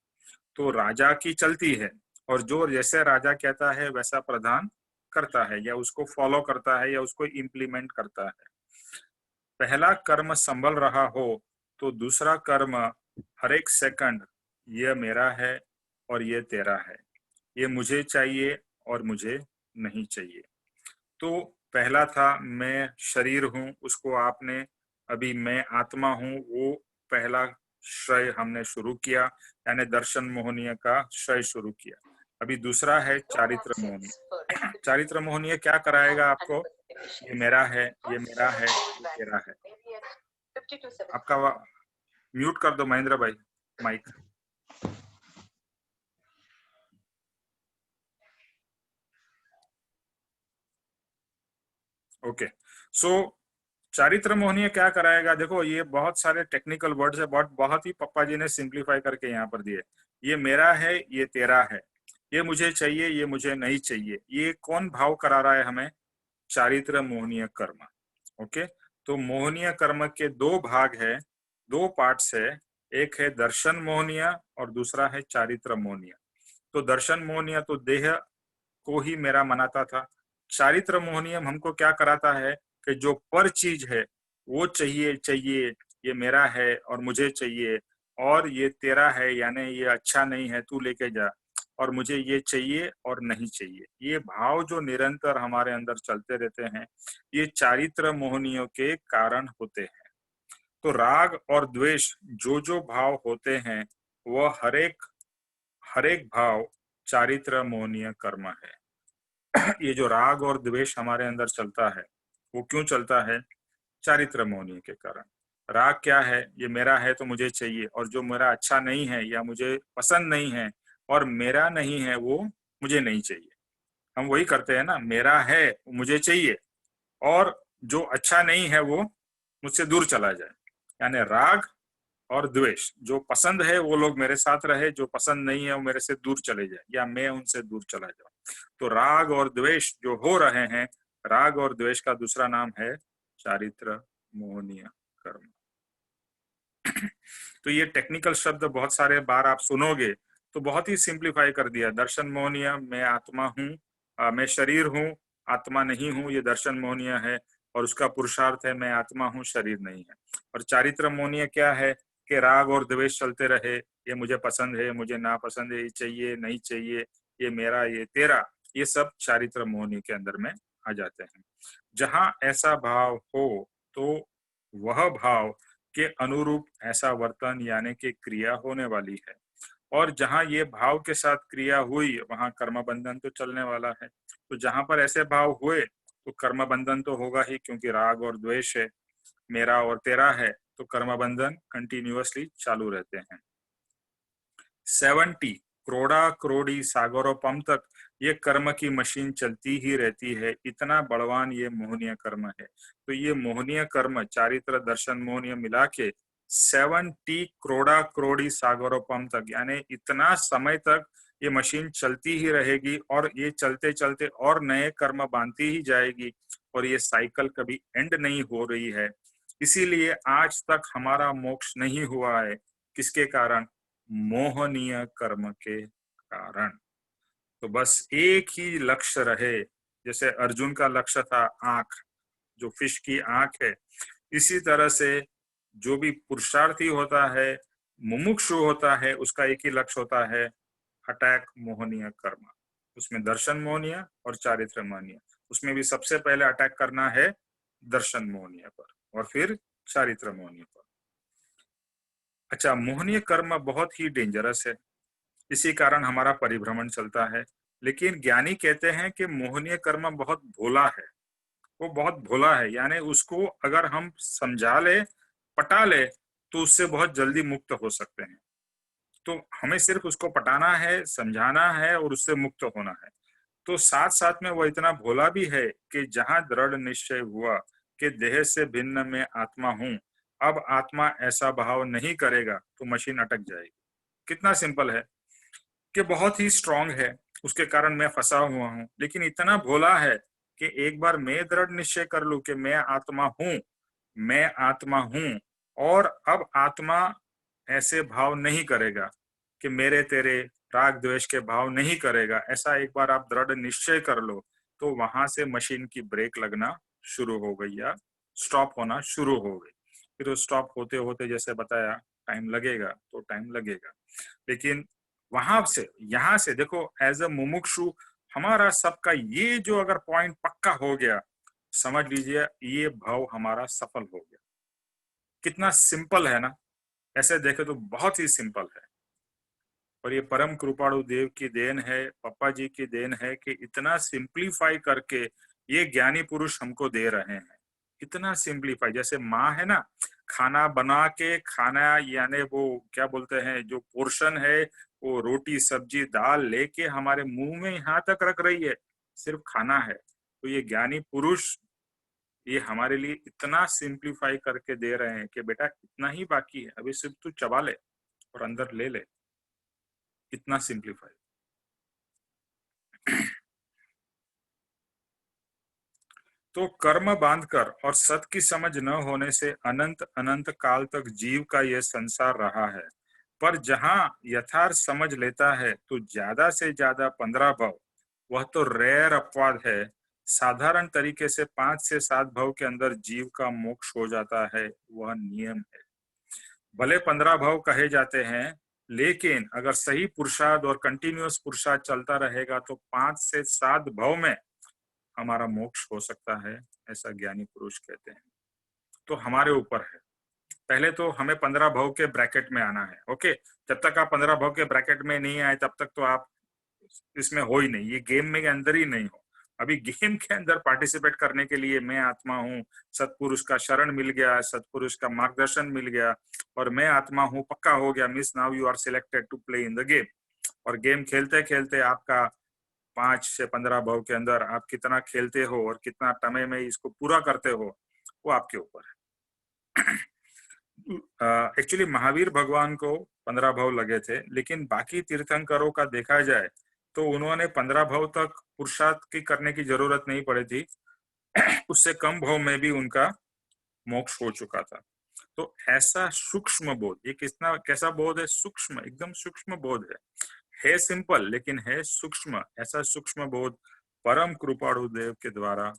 तो राजा की चलती है, और जो जैसे राजा कहता है वैसा प्रधान करता है, या उसको फॉलो करता है, या उसको इम्प्लीमेंट करता है। पहला कर्म संभल रहा हो तो दूसरा कर्म हर एक सेकंड ये मेरा है और ये तेरा है, ये मुझे चाहिए और मुझे नहीं चाहिए। तो पहला था मैं शरीर हूं, उसको आपने अभी मैं आत्मा हूं, वो पहला श्रेय हमने शुरू किया, यानी दर्शन मोहनीय का श्रेय शुरू किया। अभी दूसरा है चारित्र मोहनीय। चारित्र मोहनीय क्या कराएगा आपको? ये मेरा है, ये मेरा है, ये तेरा है। आपका म्यूट कर दो महेंद्र भाई माइक। ओके, सो चारित्र मोहनीय क्या कराएगा? देखो ये बहुत सारे टेक्निकल वर्ड्स है, बहुत ही पप्पा जी ने सिंप्लीफाई करके यहाँ पर दिए। ये मेरा है, ये तेरा है, ये मुझे चाहिए, ये मुझे नहीं चाहिए। ये कौन भाव करा रहा है हमें? चारित्र मोहनीय कर्म। ओके, तो मोहनीय कर्म के दो भाग है, दो पार्ट्स है, एक है दर्शन मोहनीय और दूसरा है चारित्र मोहनीय। तो दर्शन मोहनीय तो देह को ही मेरा मनाता था। चारित्र मोहनीय हमको क्या कराता है कि जो पर चीज है वो चाहिए, ये मेरा है और मुझे चाहिए, और ये तेरा है, यानी ये अच्छा नहीं है, तू लेके जा, और मुझे ये चाहिए और नहीं चाहिए। ये भाव जो निरंतर हमारे अंदर चलते रहते हैं, ये चारित्र मोहनियों के कारण होते हैं। तो राग और द्वेष जो भाव होते हैं, वह हर एक भाव चारित्र मोहनीय कर्म है। ये जो राग और द्वेष हमारे अंदर चलता है, वो क्यों चलता है? चारित्र मोहनीय के कारण। राग क्या है? ये मेरा है तो मुझे चाहिए, और जो मेरा अच्छा नहीं है या मुझे पसंद नहीं है और मेरा नहीं है वो मुझे नहीं चाहिए। हम वही करते हैं ना, मेरा है मुझे चाहिए, और जो अच्छा नहीं है वो मुझसे दूर चला जाए। यानी राग और द्वेष, जो पसंद है वो लोग मेरे साथ रहे, जो पसंद नहीं है वो मेरे से दूर चले जाए, या मैं उनसे दूर चला जाऊं। तो राग और द्वेष जो हो रहे हैं, राग और द्वेष का दूसरा नाम है चारित्र मोहनीय कर्म। तो ये टेक्निकल शब्द बहुत सारे बार आप सुनोगे, तो बहुत ही सिंप्लीफाई कर दिया। दर्शन मोहनीय मैं आत्मा हूँ, मैं शरीर हूँ, आत्मा नहीं हूँ, ये दर्शन मोहनीय है, और उसका पुरुषार्थ है मैं आत्मा हूँ, शरीर नहीं है। और चारित्र मोहनीय क्या है कि राग और द्वेष चलते रहे, ये मुझे पसंद है, मुझे नापसंद है, ये चाहिए नहीं चाहिए, ये मेरा, ये तेरा, ये सब चारित्र मोहनीय के अंदर में आ जाते हैं। जहां ऐसा भाव हो तो वह भाव के अनुरूप ऐसा वर्तन यानी कि क्रिया होने वाली है, और जहां ये भाव के साथ क्रिया हुई वहां कर्म बंधन तो चलने वाला है। तो जहां पर ऐसे भाव हुए तो कर्म बंधन तो होगा ही, क्योंकि राग और द्वेष है, मेरा और तेरा है, तो कर्म बंधन कंटिन्यूअसली चालू रहते हैं। 70 करोड़ा करोड़ी सागरोपम तक ये कर्म की मशीन चलती ही रहती है। इतना बलवान ये मोहनीय कर्म है। तो ये मोहनीय कर्म चारित्र दर्शन मोहनीय मिला के 70 करोड़ा करोड़ी सागरोपम तक, यानी इतना समय तक ये मशीन चलती ही रहेगी, और ये चलते चलते और नए कर्म बांधती ही जाएगी, और ये साइकिल कभी एंड नहीं हो रही है। इसीलिए आज तक हमारा मोक्ष नहीं हुआ है। किसके कारण? मोहनीय कर्म के कारण। तो बस एक ही लक्ष्य रहे, जैसे अर्जुन का लक्ष्य था आंख, जो फिश की आंख है, इसी तरह से जो भी पुरुषार्थी होता है, मुमुक्षु होता है, उसका एक ही लक्ष्य होता है, अटैक मोहनीय कर्म। उसमें दर्शन मोहनीय और चारित्र मोहनीय, उसमें भी सबसे पहले अटैक करना है दर्शन मोहनीय पर और फिर चारित्र मोहनीय पर। अच्छा, मोहनीय कर्म बहुत ही डेंजरस है, इसी कारण हमारा परिभ्रमण चलता है। लेकिन ज्ञानी कहते हैं कि मोहनीय कर्म बहुत भोला है, वो बहुत भोला है, यानी उसको अगर हम समझा ले, पटा ले, तो उससे बहुत जल्दी मुक्त हो सकते हैं। तो हमें सिर्फ उसको पटाना है, समझाना है और उससे मुक्त होना है। तो साथ साथ में वो इतना भोला भी है कि जहां दृढ़ निश्चय हुआ कि देह से भिन्न में आत्मा हूं, अब आत्मा ऐसा भाव नहीं करेगा, तो मशीन अटक जाएगी। कितना सिंपल है कि बहुत ही स्ट्रांग है, उसके कारण मैं फंसा हुआ हूं। लेकिन इतना भोला है कि एक बार मैं दृढ़ निश्चय कर लूं कि मैं आत्मा हूं, मैं आत्मा हूं, और अब आत्मा ऐसे भाव नहीं करेगा कि मेरे तेरे राग द्वेष के भाव नहीं करेगा। ऐसा एक बार आप दृढ़ निश्चय कर लो, तो वहां से मशीन की ब्रेक लगना शुरू हो गई या स्टॉप होना शुरू हो गई। फिर स्टॉप होते होते जैसे बताया टाइम लगेगा, तो टाइम लगेगा। लेकिन वहां से यहां से देखो, एज अ मुमुक्षु हमारा सबका ये जो अगर पॉइंट पक्का हो गया, समझ लीजिए ये भाव हमारा सफल हो गया। कितना सिंपल है ना, ऐसे देखे तो बहुत ही सिंपल है। और ये परम कृपाणु देव की देन है, पापा जी की देन है कि इतना सिंप्लीफाई करके ये ज्ञानी पुरुष हमको दे रहे हैं। इतना सिंप्लीफाई, जैसे माँ है ना, खाना बना के खाना, यानी वो क्या बोलते हैं, जो पोर्शन है वो रोटी सब्जी दाल लेके हमारे मुंह में यहाँ तक रख रही है, सिर्फ खाना है। तो ये ज्ञानी पुरुष ये हमारे लिए इतना सिंप्लीफाई करके दे रहे हैं कि बेटा इतना ही बाकी है, अभी सिर्फ तू चबा ले और अंदर ले ले। इतना सिंप्लीफाई। तो कर्म बांधकर और सत की समझ न होने से अनंत अनंत काल तक जीव का यह संसार रहा है। पर जहां यथार्थ समझ लेता है तो ज्यादा से ज्यादा 15 भव, वह तो रेयर अपवाद है। साधारण तरीके से 5 से 7 भव के अंदर जीव का मोक्ष हो जाता है, वह नियम है। भले 15 भव कहे जाते हैं, लेकिन अगर सही पुरुषार्थ और कंटिन्यूअस पुरुषार्थ चलता रहेगा तो 5 से 7 भव में हमारा मोक्ष हो सकता है, ऐसा ज्ञानी पुरुष कहते हैं। तो हमारे ऊपर है, पहले तो हमें 15 भव के ब्रैकेट में आना है। ओके, जब तक आप 15 भव के ब्रैकेट में नहीं आए तब तक तो आप इसमें हो ही नहीं, ये गेम में के अंदर ही नहीं हो। अभी गेम के अंदर पार्टिसिपेट करने के लिए मैं आत्मा हूँ, सतपुरुष का शरण मिल गया, सतपुरुष का मार्गदर्शन मिल गया, और मैं आत्मा हूँ पक्का हो गया, means now you are selected to play in the game. और गेम खेलते खेलते आपका 5 से 15 भव के अंदर आप कितना खेलते हो और कितना समय में इसको पूरा करते हो, वो आपके ऊपर है। एक्चुअली महावीर भगवान को 15 भव लगे थे, लेकिन बाकी तीर्थंकरों का देखा जाए तो उन्होंने 15 भव तक पुरुषार्थ की करने की जरूरत नहीं पड़ी थी। उससे कम भव में भी उनका मोक्ष हो चुका था। तो ऐसा सूक्ष्म बोध, ये कितना कैसा बोध है? सूक्ष्म, एकदम सूक्ष्म बोध है सिंपल लेकिन है सूक्ष्म। ऐसा सूक्ष्म बोध परम कृपाणु देव के द्वारा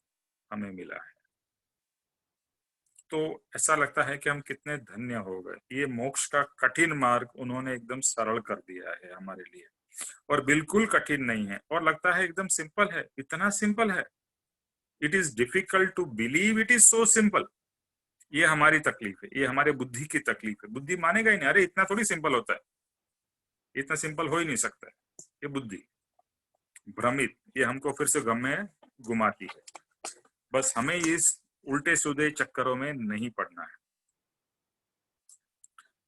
हमें मिला है। तो ऐसा लगता है कि हम कितने धन्य हो गए। ये मोक्ष का कठिन मार्ग उन्होंने एकदम सरल कर दिया है हमारे लिए, और बिल्कुल कठिन नहीं है, और लगता है एकदम सिंपल है। इतना सिंपल है, it is difficult to believe it is so simple. ये हमारी तकलीफ है, ये हमारे बुद्धि की तकलीफ है। बुद्धि मानेगा ही नहीं, अरे इतना थोड़ी सिंपल होता है, इतना सिंपल हो ही नहीं सकता है। ये बुद्धि भ्रमित, ये हमको फिर से गम में घुमाती है। बस हमें इस उल्टे सीधे चक्करों में नहीं पड़ना है।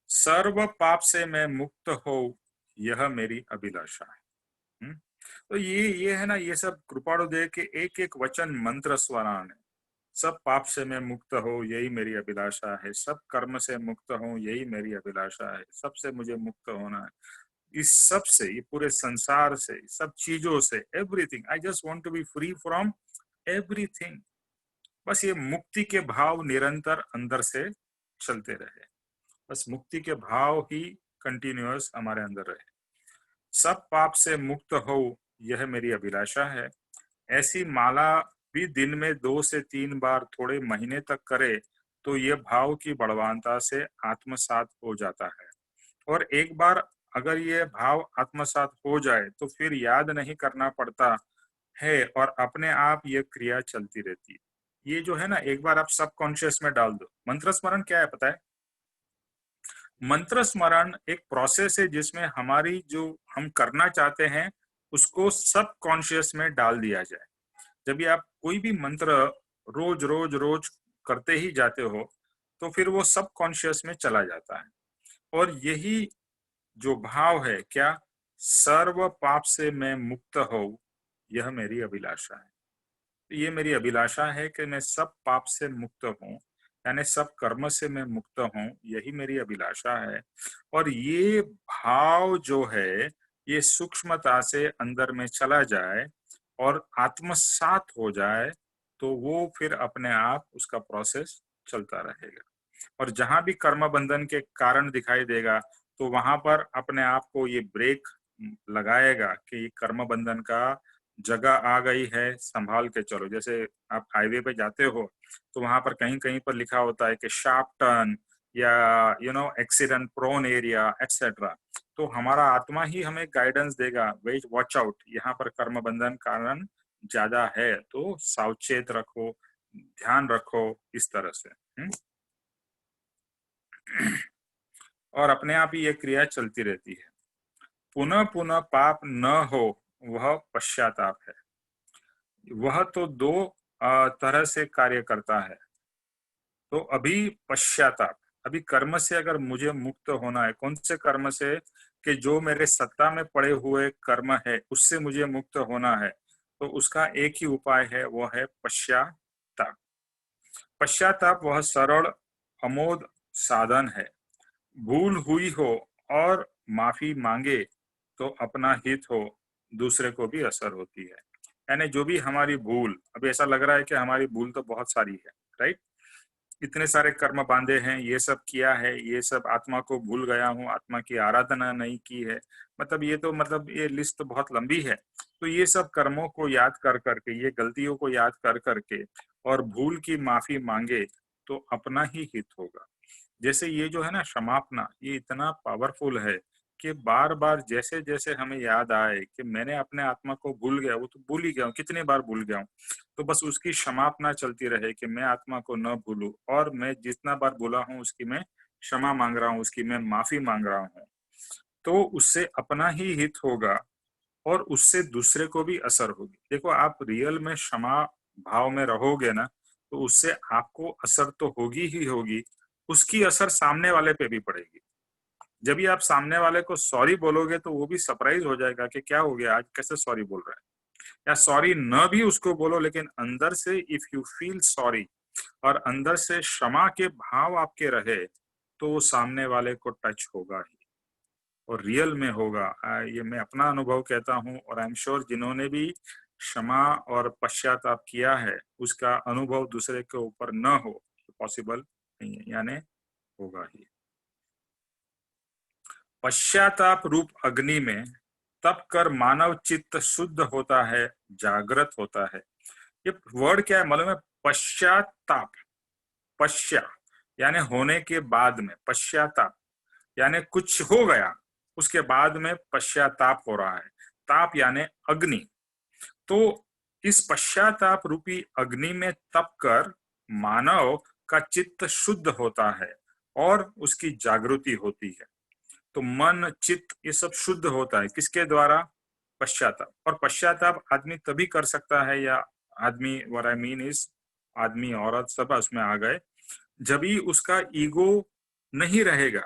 सर्व पाप से मैं मुक्त हो, यह मेरी अभिलाषा है। तो ये है ना, ये सब कृपाणु देव के एक एक वचन मंत्र स्वरान है। सब पाप से मैं मुक्त हो, यही मेरी अभिलाषा है। सब कर्म से मुक्त हो, यही मेरी अभिलाषा है। सबसे मुझे मुक्त होना है, इस सब से, ये पूरे संसार से, सब चीजों से, everything. I just want to be free from everything. बस ये मुक्ति के भाव निरंतर अंदर से चलते रहे, बस मुक्ति के भाव ही कंटिन्यूअस हमारे अंदर रहे। सब पाप से मुक्त हो, यह मेरी अभिलाषा है। ऐसी माला भी दिन में 2 से 3 बार थोड़े महीने तक करे तो ये भाव की बलवानता से आत्मसात हो जाता है। और एक बार अगर ये भाव आत्मसात हो जाए तो फिर याद नहीं करना पड़ता है और अपने आप ये क्रिया चलती रहती है। ये जो है ना, एक बार आप सबकॉन्शियस में डाल दो। मंत्र स्मरण क्या है पता है? मंत्र स्मरण एक प्रोसेस है जिसमें हमारी जो हम करना चाहते हैं उसको सबकॉन्शियस में डाल दिया जाए। जब भी आप कोई भी मंत्र रोज रोज रोज करते ही जाते हो तो फिर वो सबकॉन्शियस में चला जाता है। और यही जो भाव है, क्या? सर्व पाप से मैं मुक्त हो, यह मेरी अभिलाषा है। ये मेरी अभिलाषा है कि मैं सब पाप से मुक्त हूँ, यानी सब कर्म से मैं मुक्त हूँ, यही मेरी अभिलाषा है। और ये भाव जो है ये सूक्ष्मता से अंदर में चला जाए और आत्मसात हो जाए तो वो फिर अपने आप उसका प्रोसेस चलता रहेगा। और जहां भी कर्म बंधन के कारण दिखाई देगा तो वहां पर अपने आप को ये ब्रेक लगाएगा कि ये कर्म बंधन का जगह आ गई है, संभाल के चलो। जैसे आप हाईवे पे जाते हो तो वहां पर कहीं कहीं पर लिखा होता है कि शार्प टर्न या एक्सीडेंट प्रोन एरिया एक्सेट्रा। तो हमारा आत्मा ही हमें गाइडेंस देगा, वेट वॉच आउट, यहाँ पर कर्म बंधन कारण ज्यादा है तो सावचेत रखो, ध्यान रखो, इस तरह से। और अपने आप ही ये क्रिया चलती रहती है। पुनः पुनः पाप न हो, वह पश्चाताप है। वह तो 2 तरह से कार्य करता है। तो अभी पश्चाताप, अभी कर्म से अगर मुझे मुक्त होना है, कौन से कर्म से? कि जो मेरे सत्ता में पड़े हुए कर्म है उससे मुझे मुक्त होना है, तो उसका एक ही उपाय है, वो है पश्चाताप। पश्चाताप वह सरल अमोघ साधन है। भूल हुई हो और माफी मांगे तो अपना हित हो, दूसरे को भी असर होती है। यानी जो भी हमारी भूल, अभी ऐसा लग रहा है कि हमारी भूल तो बहुत सारी है, राइट? इतने सारे कर्म बांधे हैं, ये सब किया है, ये सब आत्मा को भूल गया हूँ, आत्मा की आराधना नहीं की है, मतलब ये लिस्ट तो बहुत लंबी है। तो ये सब कर्मों को याद कर करके, ये गलतियों को याद कर करके और भूल की माफी मांगे तो अपना ही हित होगा। जैसे ये जो है ना क्षमापना, ये इतना पावरफुल है कि बार बार जैसे जैसे हमें याद आए कि मैंने अपने आत्मा को भूल गया, वो तो भूल ही गया हूँ, कितने बार भूल गया हूँ, तो बस उसकी क्षमापना चलती रहे कि मैं आत्मा को न भूलूं और मैं जितना बार भूला हूँ उसकी मैं क्षमा मांग रहा हूँ, उसकी मैं माफी मांग रहा हूँ। तो उससे अपना ही हित होगा और उससे दूसरे को भी असर होगी। देखो, आप रियल में क्षमा भाव में रहोगे ना तो उससे आपको असर तो होगी ही होगी, उसकी असर सामने वाले पे भी पड़ेगी। जब भी आप सामने वाले को सॉरी बोलोगे तो वो भी सरप्राइज हो जाएगा कि क्या हो गया आज, कैसे सॉरी बोल रहा है। या सॉरी न भी उसको बोलो, लेकिन अंदर से इफ यू फील सॉरी और अंदर से क्षमा के भाव आपके रहे तो वो सामने वाले को टच होगा ही और रियल में होगा। ये मैं अपना अनुभव कहता हूँ और आई एम श्योर जिन्होंने भी क्षमा और पश्चाताप किया है उसका अनुभव दूसरे के ऊपर न हो पॉसिबल नहीं है, यानी होगा ही। पश्चाताप रूप अग्नि में तप कर मानव चित्त शुद्ध होता है, जागृत होता है। ये वर्ड क्या है मालूम है? पश्चाताप, पश्चा यानी होने के बाद में, पश्चाताप यानी कुछ हो गया उसके बाद में पश्चाताप हो रहा है। ताप यानी अग्नि। तो इस पश्चाताप रूपी अग्नि में तप कर मानव का चित्त शुद्ध होता है और उसकी जागृति होती है। तो मन चित्त ये सब शुद्ध होता है किसके द्वारा? पश्चाताप। और पश्चाताप आदमी तभी कर सकता है, या आदमी, व्हाट आई मीन इज आदमी औरत सब उसमें आ गए, जब ही उसका ईगो नहीं रहेगा।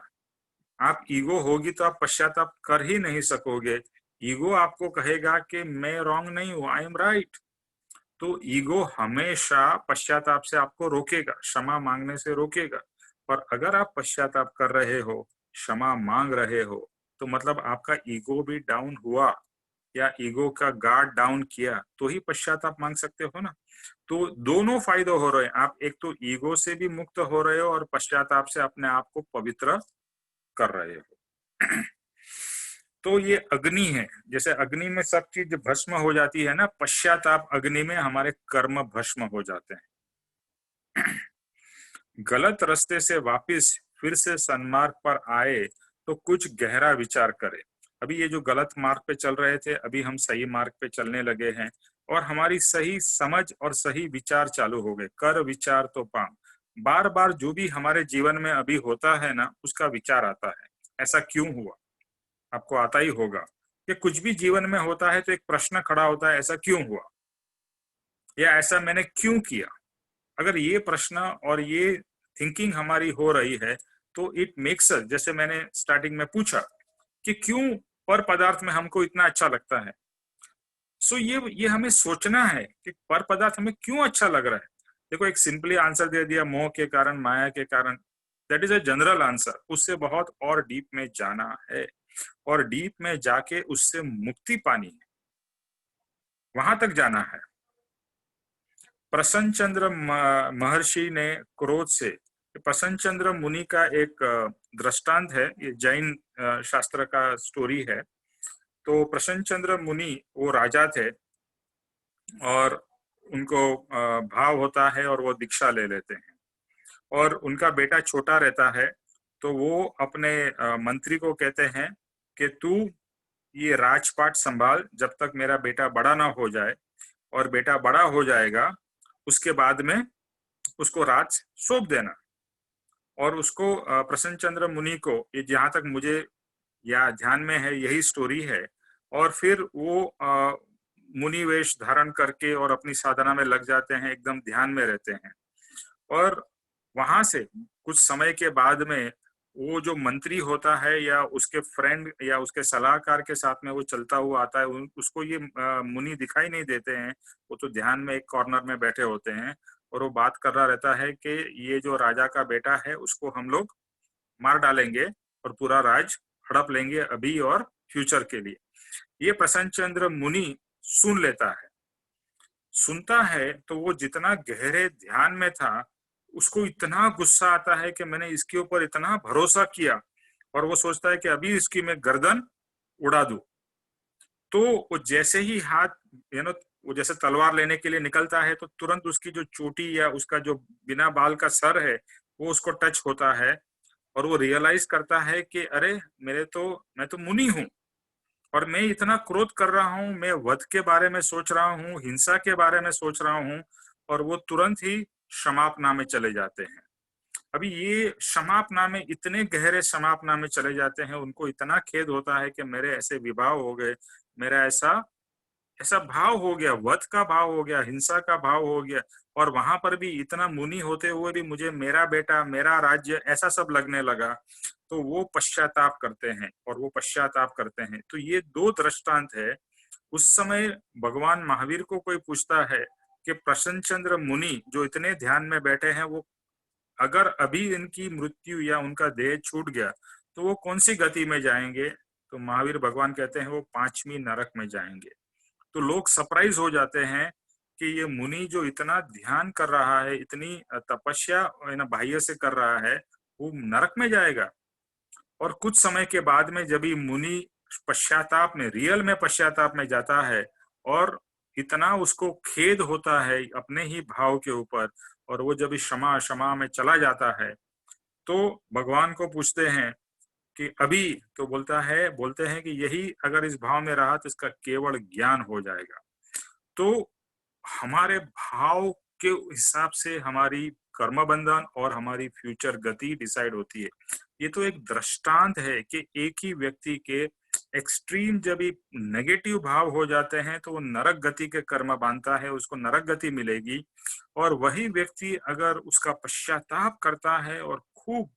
आप ईगो होगी तो आप पश्चाताप कर ही नहीं सकोगे। ईगो आपको कहेगा कि मैं रॉन्ग नहीं हूं, आई एम राइट। तो ईगो हमेशा पश्चाताप से आपको रोकेगा, क्षमा मांगने से रोकेगा। पर अगर आप पश्चाताप कर रहे हो, क्षमा मांग रहे हो, तो मतलब आपका ईगो भी डाउन हुआ, या ईगो का गार्ड डाउन किया, तो ही पश्चाताप मांग सकते हो ना। तो दोनों फायदे हो रहे हैं। आप एक तो ईगो से भी मुक्त हो रहे हो और पश्चाताप से अपने आप को पवित्र कर रहे हो। तो ये अग्नि है, जैसे अग्नि में सब चीज भस्म हो जाती है ना, पश्चाताप अग्नि में हमारे कर्म भस्म हो जाते हैं। गलत रास्ते से वापस फिर से सन्मार्ग पर आए तो कुछ गहरा विचार करें। अभी ये जो गलत मार्ग पे चल रहे थे, अभी हम सही मार्ग पे चलने लगे हैं और हमारी सही समझ और सही विचार चालू हो गए। कर विचार तो पाम। बार बार जो भी हमारे जीवन में अभी होता है ना, उसका विचार आता है, ऐसा क्यों हुआ? आपको आता ही होगा कि कुछ भी जीवन में होता है तो एक प्रश्न खड़ा होता है, ऐसा क्यों हुआ, या ऐसा मैंने क्यों किया। अगर ये प्रश्न और ये थिंकिंग हमारी हो रही है तो इट मेक्स अस, जैसे मैंने स्टार्टिंग में पूछा कि क्यों पर पदार्थ में हमको इतना अच्छा लगता है। सो ये हमें सोचना है कि पर पदार्थ हमें क्यों अच्छा लग रहा है। देखो, एक सिंपली आंसर दे दिया, मोह के कारण, माया के कारण, that is a general answer. उससे बहुत और डीप में जाना है और डीप में जाके उससे मुक्ति पानी है, वहां तक जाना है। प्रसन्न चंद्र महर्षि ने क्रोध से, प्रसन्न चंद्र मुनि का एक दृष्टांत है, ये जैन शास्त्र का स्टोरी है। तो प्रसन्न चंद्र मुनि वो राजा थे और उनको भाव होता है और वो दीक्षा ले लेते हैं, और उनका बेटा छोटा रहता है। तो वो अपने मंत्री को कहते हैं कि तू ये राजपाट संभाल जब तक मेरा बेटा बड़ा ना हो जाए, और बेटा बड़ा हो जाएगा उसके बाद में उसको राज सौंप देना। और उसको प्रसन्न चंद्र मुनि को, ये जहां तक मुझे या ध्यान में है यही स्टोरी है, और फिर वो मुनि वेश धारण करके और अपनी साधना में लग जाते हैं, एकदम ध्यान में रहते हैं। और वहां से कुछ समय के बाद में वो जो मंत्री होता है या उसके फ्रेंड या उसके सलाहकार के साथ में वो चलता हुआ आता है, उसको ये मुनि दिखाई नहीं देते हैं। वो तो ध्यान में एक कॉर्नर में बैठे होते हैं और वो बात कर रहा रहता है कि ये जो राजा का बेटा है उसको हम लोग मार डालेंगे और पूरा राज हड़प लेंगे अभी और फ्यूचर के लिए। ये प्रसन्न चंद्र मुनि सुन लेता है। सुनता है तो वो जितना गहरे ध्यान में था, उसको इतना गुस्सा आता है कि मैंने इसके ऊपर इतना भरोसा किया, और वो सोचता है कि अभी इसकी मैं गर्दन उड़ा दूं। तो वो जैसे ही हाथ वो जैसे तलवार लेने के लिए निकलता है, तो तुरंत उसकी जो चोटी या उसका जो बिना बाल का सर है वो उसको टच होता है, और वो रियलाइज करता है कि अरे मैं तो मुनि हूं और मैं इतना क्रोध कर रहा हूं, मैं वध के बारे में सोच रहा हूं, हिंसा के बारे में सोच रहा हूं, और वो तुरंत ही क्षमापना में चले जाते हैं। अभी ये क्षमापना में, इतने गहरे क्षमापना में चले जाते हैं, उनको इतना खेद होता है कि मेरे ऐसे विभाव हो गए, मेरा ऐसा भाव हो गया, वध का भाव हो गया, हिंसा का भाव हो गया, और वहां पर भी इतना मुनि होते हुए भी मुझे मेरा बेटा, मेरा राज्य, ऐसा सब लगने लगा। तो वो पश्चाताप करते हैं और वो पश्चाताप करते हैं। तो ये दो दृष्टांत है। उस समय भगवान महावीर को कोई पूछता है कि प्रसन्न चंद्र मुनि जो इतने ध्यान में बैठे हैं, वो अगर अभी इनकी मृत्यु या उनका देह छूट गया तो वो कौन सी गति में जाएंगे? तो महावीर भगवान कहते हैं वो 5वीं नरक में जाएंगे। तो लोग सरप्राइज हो जाते हैं कि ये मुनि जो इतना ध्यान कर रहा है, इतनी तपस्या बाह्य से कर रहा है, वो नरक में जाएगा। और कुछ समय के बाद में जब ये मुनि पश्चाताप में, रियल में पश्चाताप में जाता है, और इतना उसको खेद होता है अपने ही भाव के ऊपर, और वो जब क्षमा में चला जाता है, तो भगवान को पूछते हैं कि अभी, तो बोलते हैं कि यही अगर इस भाव में रहा तो इसका केवल ज्ञान हो जाएगा। तो हमारे भाव के हिसाब से हमारी कर्म बंधन और हमारी फ्यूचर गति डिसाइड होती है। ये तो एक दृष्टांत है कि एक ही व्यक्ति के एक्सट्रीम जब भी नेगेटिव भाव हो जाते हैं तो वो नरक गति के कर्म बांधता है, उसको नरक गति मिलेगी। और वही व्यक्ति अगर उसका पश्चाताप करता है और खूब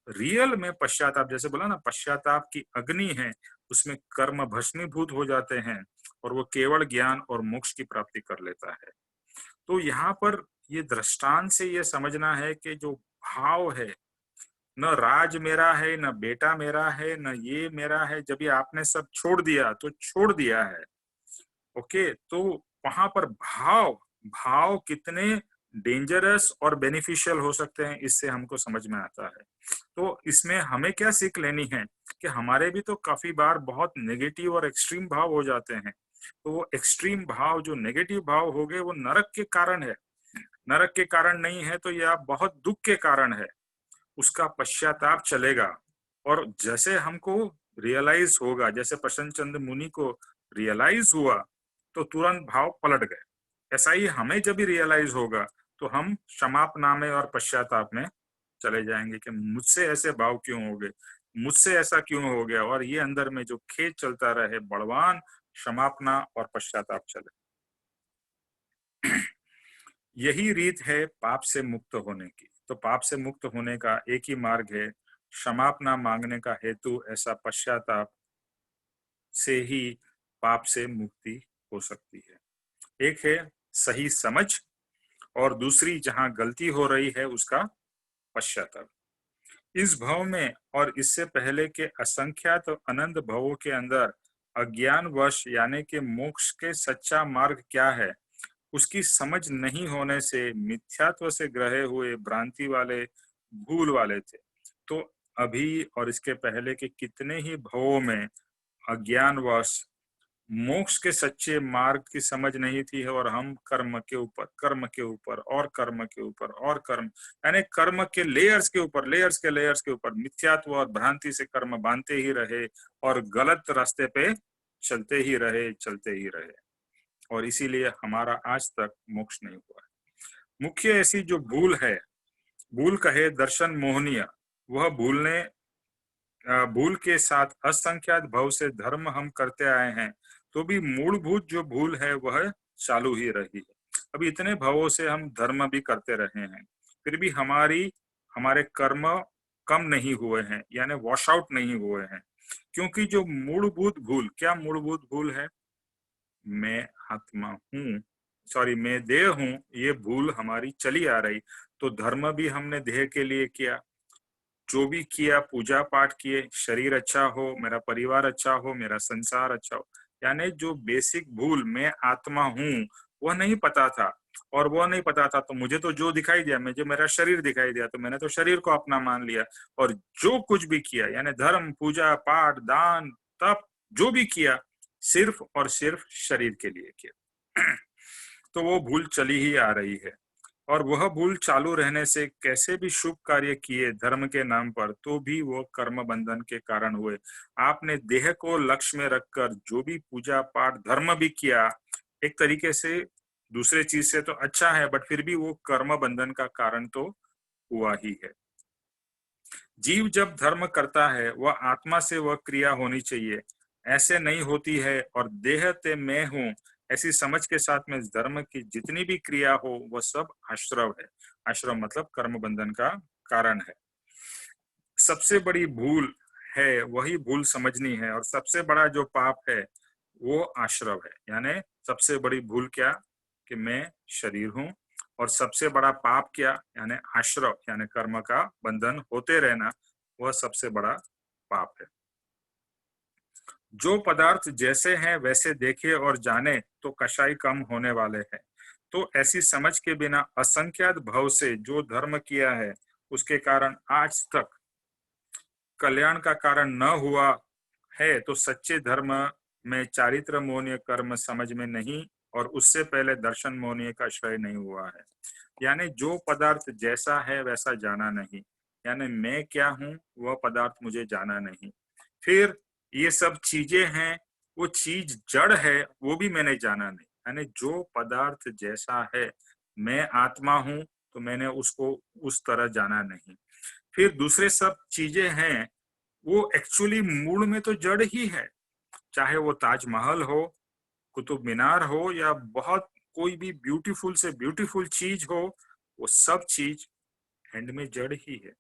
रियल में पश्चाताप, जैसे बोला ना, पश्चाताप की अग्नि है, उसमें कर्म भस्मीभूत हो जाते हैं और वो केवल ज्ञान और मोक्ष की प्राप्ति कर लेता है। तो यहाँ पर ये दृष्टांत से ये समझना है कि जो भाव है, न राज मेरा है, न बेटा मेरा है, न ये मेरा है, जब ये आपने सब छोड़ दिया तो छोड़ दिया है। ओके, तो वहां पर भाव कितने डेंजरस और बेनिफिशियल हो सकते हैं, इससे हमको समझ में आता है। तो इसमें हमें क्या सीख लेनी है कि हमारे भी तो काफी बार बहुत नेगेटिव और एक्सट्रीम भाव हो जाते हैं। तो वो एक्सट्रीम भाव, जो नेगेटिव भाव हो गए, वो नरक के कारण है। नरक के कारण नहीं है तो यह बहुत दुख के कारण है। उसका पश्चाताप चलेगा और जैसे हमको रियलाइज होगा, जैसे प्रसन्न चंद्र मुनि को रियलाइज हुआ तो तुरंत भाव पलट गए। ऐसा ही हमें जब भी रियलाइज होगा तो हम क्षमापना में और पश्चाताप में चले जाएंगे कि मुझसे ऐसे भाव क्यों हो गए, मुझसे ऐसा क्यों हो गया, और ये अंदर में जो खेद चलता रहे, बलवान क्षमापना और पश्चाताप चले। यही रीत है पाप से मुक्त होने की। तो पाप से मुक्त होने का एक ही मार्ग है, क्षमापना मांगने का हेतु ऐसा पश्चाताप से ही पाप से मुक्ति हो सकती है। एक है सही समझ और दूसरी जहां गलती हो रही है उसका पश्चाताप। इस भव में और इससे पहले के असंख्यात और अनंत भवों के अंदर अज्ञानवश यानी कि मोक्ष के सच्चा मार्ग क्या है उसकी समझ नहीं होने से मिथ्यात्व से ग्रहे हुए भ्रांति वाले भूल वाले थे। तो अभी और इसके पहले के कितने ही भवों में अज्ञानवश मोक्ष के सच्चे मार्ग की समझ नहीं थी और हम कर्म के ऊपर और कर्म के ऊपर और कर्म, यानी कर्म के लेयर्स के ऊपर मिथ्यात्व और भ्रांति से कर्म बांधते ही रहे और गलत रास्ते पे चलते ही रहे और इसीलिए हमारा आज तक मोक्ष नहीं हुआ है। मुख्य ऐसी जो भूल कहे दर्शन मोहनीय, वह भूल के साथ असंख्यात भव से धर्म हम करते आए हैं तो भी मूलभूत जो भूल है वह चालू ही रही है। अभी इतने भवों से हम धर्म भी करते रहे हैं, फिर भी हमारे कर्म कम नहीं हुए हैं, यानी वॉश आउट नहीं हुए हैं। क्योंकि जो मूलभूत भूल है, मैं आत्मा हूँ, मैं देह हूँ, ये भूल हमारी चली आ रही। तो धर्म भी हमने देह के लिए किया, जो भी किया, पूजा पाठ किए, शरीर अच्छा हो, मेरा परिवार अच्छा हो, मेरा संसार अच्छा हो, यानी जो बेसिक भूल मैं आत्मा हूँ वह नहीं पता था। और वो नहीं पता था तो मुझे तो जो दिखाई दिया, मुझे मेरा शरीर दिखाई दिया तो मैंने तो शरीर को अपना मान लिया और जो कुछ भी किया, यानी धर्म, पूजा पाठ, दान, तप, जो भी किया सिर्फ और सिर्फ शरीर के लिए किया। तो वो भूल चली ही आ रही है और वह भूल चालू रहने से कैसे भी शुभ कार्य किए धर्म के नाम पर तो भी वो कर्म बंधन के कारण हुए। आपने देह को लक्ष्य में रखकर जो भी पूजा पाठ धर्म भी किया, एक तरीके से दूसरे चीज से तो अच्छा है, बट फिर भी वो कर्म बंधन का कारण तो हुआ ही है। जीव जब धर्म करता है वह आत्मा से वह क्रिया होनी चाहिए, ऐसे नहीं होती है और देह ते मैं हूं ऐसी समझ के साथ में धर्म की जितनी भी क्रिया हो वह सब आश्रव है। आश्रव मतलब कर्म बंधन का कारण है। सबसे बड़ी भूल है वही भूल समझनी है और सबसे बड़ा जो पाप है वो आश्रव है। यानी सबसे बड़ी भूल क्या कि मैं शरीर हूं और सबसे बड़ा पाप क्या, यानी आश्रव यानी कर्म का बंधन होते रहना, वह सबसे बड़ा पाप है। जो पदार्थ जैसे हैं वैसे देखे और जाने तो कषाय कम होने वाले हैं। तो ऐसी समझ के बिना असंख्यात भव से जो धर्म किया है उसके कारण आज तक कल्याण का कारण न हुआ है तो सच्चे धर्म में चारित्र मोहनीय कर्म समझ में नहीं और उससे पहले दर्शन मोहनीय का श्रेय नहीं हुआ है। यानी जो पदार्थ जैसा है वैसा जाना नहीं, यानी मैं क्या हूं वह पदार्थ मुझे जाना नहीं। फिर ये सब चीजें हैं, वो चीज जड़ है वो भी मैंने जाना नहीं। यानी जो पदार्थ जैसा है, मैं आत्मा हूं तो मैंने उसको उस तरह जाना नहीं। फिर दूसरे सब चीजें हैं वो एक्चुअली मूल में तो जड़ ही है, चाहे वो ताजमहल हो, कुतुब मीनार हो, या बहुत कोई भी ब्यूटीफुल से ब्यूटीफुल चीज हो, वो सब चीज एंड में जड़ ही है।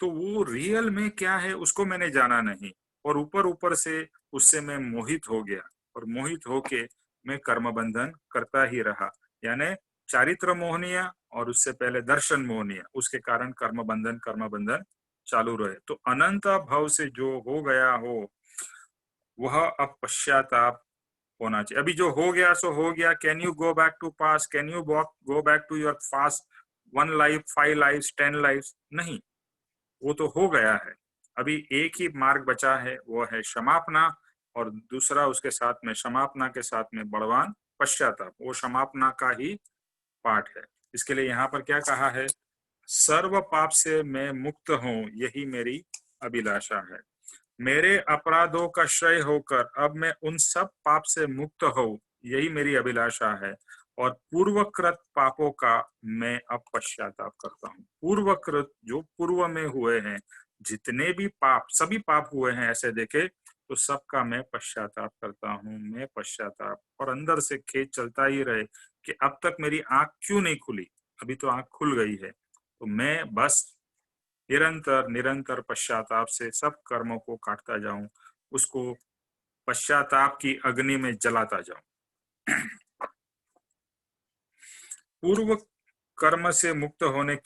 तो वो रियल में क्या है उसको मैंने जाना नहीं, और ऊपर ऊपर से उससे मैं मोहित हो गया, और मोहित होके मैं कर्म बंधन करता ही रहा। यानी चारित्र मोहनिया और उससे पहले दर्शन मोहनिया, उसके कारण कर्म बंधन चालू रहे। तो अनंत भाव से जो हो गया हो वह अब पश्चाताप होना चाहिए। अभी जो हो गया सो हो गया। Can you go back to past? Can you go back to your past 1 life, 5 life, 10 life? नहीं, वो तो हो गया है। अभी एक ही मार्ग बचा है, वो है क्षमापना, और दूसरा उसके साथ में क्षमापना के साथ में बड़वान पश्चाताप, वो क्षमापना का ही पाठ है। इसके लिए यहाँ पर क्या कहा है? सर्व पाप से मैं मुक्त हूं, यही मेरी अभिलाषा है। मेरे अपराधों का क्षय होकर अब मैं उन सब पाप से मुक्त हूं, यही मेरी अभिलाषा है। और पूर्वकृत पापों का मैं अब पश्चाताप करता हूँ। पूर्वकृत जो पूर्व में हुए हैं जितने भी पाप, सभी पाप हुए हैं ऐसे देखे तो सबका मैं पश्चाताप करता हूँ। मैं पश्चाताप, और अंदर से खेद चलता ही रहे कि अब तक मेरी आंख क्यों नहीं खुली। अभी तो आंख खुल गई है, तो मैं बस निरंतर निरंतर पश्चाताप से सब कर्मों को काटता जाऊं, उसको पश्चाताप की अग्नि में जलाता जाऊं। पूर्व कर्म से मुक्त होने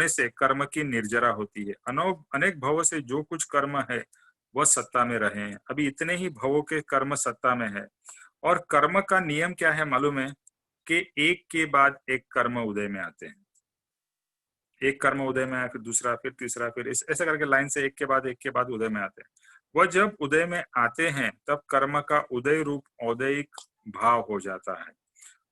से कर्म की निर्जरा होती है। अनेक भवों से जो कुछ कर्म है वह सत्ता में रहे हैं। अभी इतने ही भवों के कर्म सत्ता में है। और कर्म का नियम क्या है मालूम है? कि एक के बाद एक कर्म उदय में आते हैं। एक कर्म उदय में आया, फिर दूसरा, फिर तीसरा, फिर ऐसे करके लाइन से एक के बाद उदय में आते हैं। वह जब उदय में आते हैं तब कर्म का उदय रूप औदयिक भाव हो जाता है।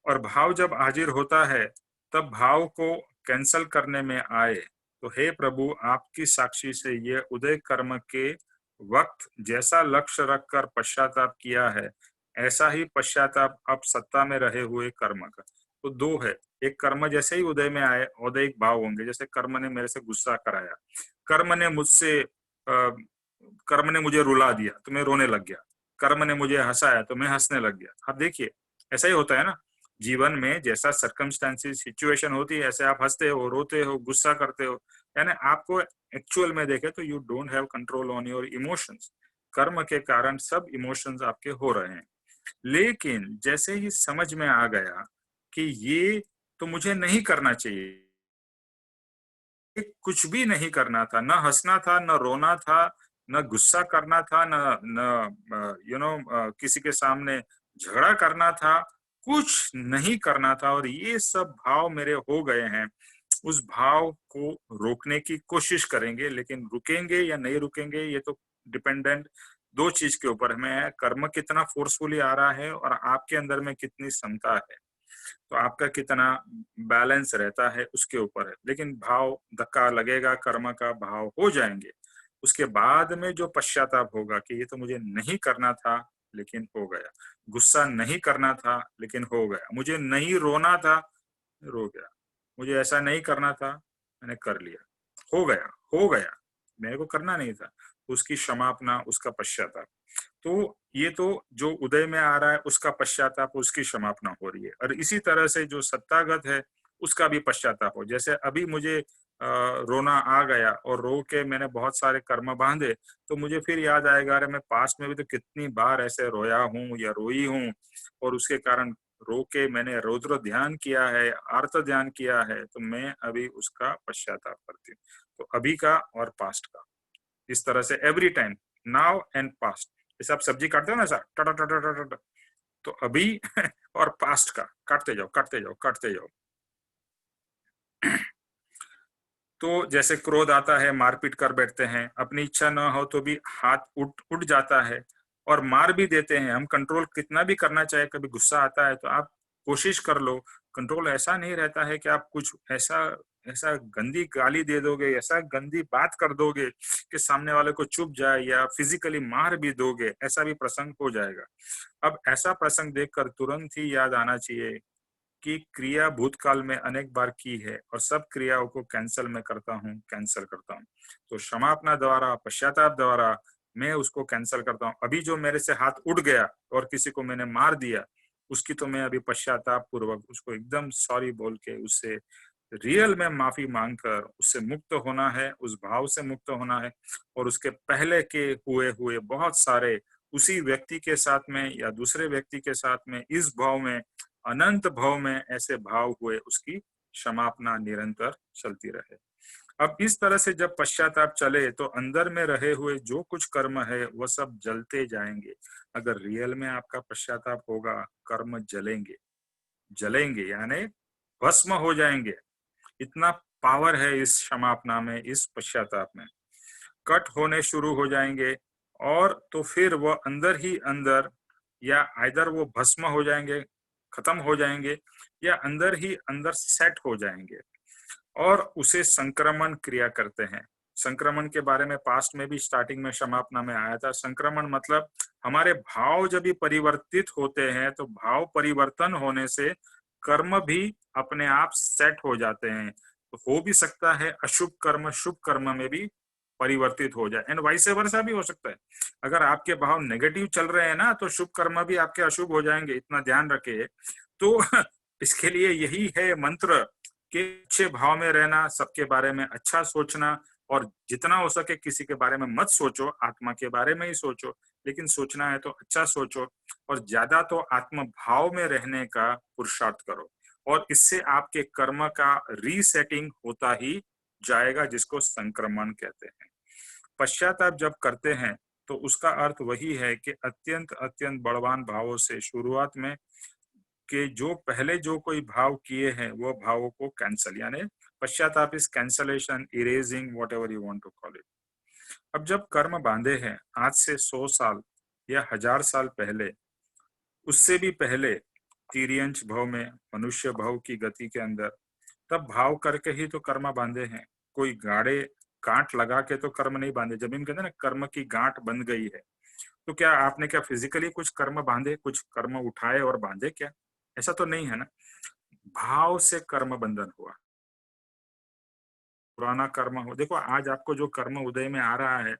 और भाव जब हाजिर होता है तब भाव को कैंसल करने में आए तो हे प्रभु, आपकी साक्षी से ये उदय कर्म के वक्त जैसा लक्ष्य रखकर पश्चाताप किया है, ऐसा ही पश्चाताप अब सत्ता में रहे हुए कर्म का। तो दो है, एक कर्म जैसे ही उदय में आए औदयिक भाव होंगे। जैसे कर्म ने मेरे से गुस्सा कराया, कर्म ने मुझे रुला दिया तो मैं रोने लग गया, कर्म ने मुझे हंसाया तो मैं हंसने लग गया। अब देखिए ऐसा ही होता है ना जीवन में, जैसा सर्कमस्टेंसेस सिचुएशन होती है ऐसे आप हंसते हो, रोते हो, गुस्सा करते हो। यानी आपको एक्चुअल में देखे तो you don't have control on your emotions. कर्म के कारण सब इमोशंस आपके हो रहे हैं। लेकिन जैसे ही समझ में आ गया कि ये तो मुझे नहीं करना चाहिए, कुछ भी नहीं करना था, न हंसना था, न रोना था, न गुस्सा करना था, न किसी के सामने झगड़ा करना था, कुछ नहीं करना था। और ये सब भाव मेरे हो गए हैं, उस भाव को रोकने की कोशिश करेंगे। लेकिन रुकेंगे या नहीं रुकेंगे ये तो डिपेंडेंट दो चीज के ऊपर है। कर्म कितना फोर्सफुली आ रहा है और आपके अंदर में कितनी क्षमता है, तो आपका कितना बैलेंस रहता है उसके ऊपर है। लेकिन भाव धक्का लगेगा, कर्म का भाव हो जाएंगे, उसके बाद में जो पश्चाताप होगा कि ये तो मुझे नहीं करना था लेकिन हो गया, गुस्सा नहीं करना था लेकिन हो गया, मुझे नहीं रोना था, रो गया, मुझे ऐसा नहीं करना था मैंने कर लिया, हो गया, मेरे को करना नहीं था, उसकी क्षमापना, उसका पश्चाताप। तो ये तो जो उदय में आ रहा है उसका पश्चाताप, उसकी क्षमापना हो रही है। और इसी तरह से जो सत्तागत है उसका भी पश्चाताप हो। जैसे अभी मुझे रोना आ गया और रो के मैंने बहुत सारे कर्म बांधे, तो मुझे फिर याद आएगा अरे मैं पास्ट में भी तो कितनी बार ऐसे रोया हूँ या रोई हूँ, और उसके कारण रो के मैंने रौद्र ध्यान किया है, आर्त ध्यान किया है, तो मैं अभी उसका पश्चाताप करती हूँ। तो अभी का और पास्ट का, इस तरह से every time, now and past. जैसे आप सब्जी काटते हो ना सर, टाटा टाटा टाटा, तो अभी और पास्ट का काटते जाओ काटते जाओ काटते जाओ। तो जैसे क्रोध आता है, मारपीट कर बैठते हैं, अपनी इच्छा न हो तो भी हाथ उठ जाता है और मार भी देते हैं। हम कंट्रोल कितना भी करना चाहे, कभी गुस्सा आता है तो आप कोशिश कर लो, कंट्रोल ऐसा नहीं रहता है कि आप कुछ ऐसा ऐसा गंदी गाली दे दोगे, ऐसा गंदी बात कर दोगे कि सामने वाले को चुप जाए या फिजिकली मार भी दोगे, ऐसा भी प्रसंग हो जाएगा। अब ऐसा प्रसंग देखकर तुरंत ही याद आना चाहिए कि क्रिया भूतकाल में अनेक बार की है और सब क्रियाओं को कैंसिल मैं करता हूँ, कैंसिल करता हूँ। तो क्षमापना द्वारा, पश्चाताप द्वारा मैं उसको कैंसिल करता हूँ। अभी जो मेरे से हाथ उठ गया और किसी को मैंने मार दिया, उसकी तो मैं अभी पश्चाताप पूर्वक उसको एकदम सॉरी बोल के उससे रियल में माफी मांगकर उससे मुक्त होना है, उस भाव से मुक्त होना है। और उसके पहले के हुए बहुत सारे उसी व्यक्ति के साथ में या दूसरे व्यक्ति के साथ में, इस भाव में, अनंत भाव में ऐसे भाव हुए, उसकी क्षमापना निरंतर चलती रहे। अब इस तरह से जब पश्चाताप चले तो अंदर में रहे हुए जो कुछ कर्म है वह सब जलते जाएंगे। अगर रियल में आपका पश्चाताप होगा, कर्म जलेंगे, जलेंगे यानी भस्म हो जाएंगे। इतना पावर है इस क्षमापना में, इस पश्चाताप में। कट होने शुरू हो जाएंगे और तो फिर वो अंदर ही अंदर या आइदर वो भस्म हो जाएंगे, खत्म हो जाएंगे, या अंदर ही अंदर सेट हो जाएंगे और उसे संक्रमण क्रिया करते हैं। संक्रमण के बारे में पास्ट में भी स्टार्टिंग में क्षमापना में आया था। संक्रमण मतलब हमारे भाव जब भी परिवर्तित होते हैं तो भाव परिवर्तन होने से कर्म भी अपने आप सेट हो जाते हैं। तो हो भी सकता है अशुभ कर्म शुभ कर्म में भी परिवर्तित हो जाए, एंड वाइस वर्सा भी हो सकता है। अगर आपके भाव नेगेटिव चल रहे हैं ना तो शुभ कर्म भी आपके अशुभ हो जाएंगे, इतना ध्यान रखिए। तो इसके लिए यही है मंत्र कि अच्छे भाव में रहना, सबके बारे में अच्छा सोचना, और जितना हो सके किसी के बारे में मत सोचो, आत्मा के बारे में ही सोचो, लेकिन सोचना है तो अच्छा सोचो, और ज्यादा तो आत्म भाव में रहने का पुरुषार्थ करो, और इससे आपके कर्म का रीसेटिंग होता ही जाएगा, जिसको संक्रमण कहते हैं। पश्चाताप जब करते हैं तो उसका अर्थ वही है कि अत्यंत अत्यंत बलवान भावों से शुरुआत में के जो पहले जो कोई भाव किए हैं वो भावों को कैंसल, यानी पश्चाताप is cancellation, erasing, whatever you want to call it. अब जब कर्म बांधे हैं आज से 100 साल या 1000 साल पहले, उससे भी पहले तिर्यंच भाव में, मनुष्य भाव की गति के अंदर, तब भाव करके ही तो कर्म बांधे हैं। कोई गाढ़े गांठ लगा के तो कर्म नहीं बांधे। जब हम कहते हैं ना कर्म की गांठ बन गई है, तो क्या आपने क्या फिजिकली कुछ कर्म बांधे, कुछ कर्म उठाए और बांधे? क्या ऐसा तो नहीं है ना। भाव से कर्म बंधन हुआ, पुराना कर्म हो। देखो आज आपको जो कर्म उदय में आ रहा है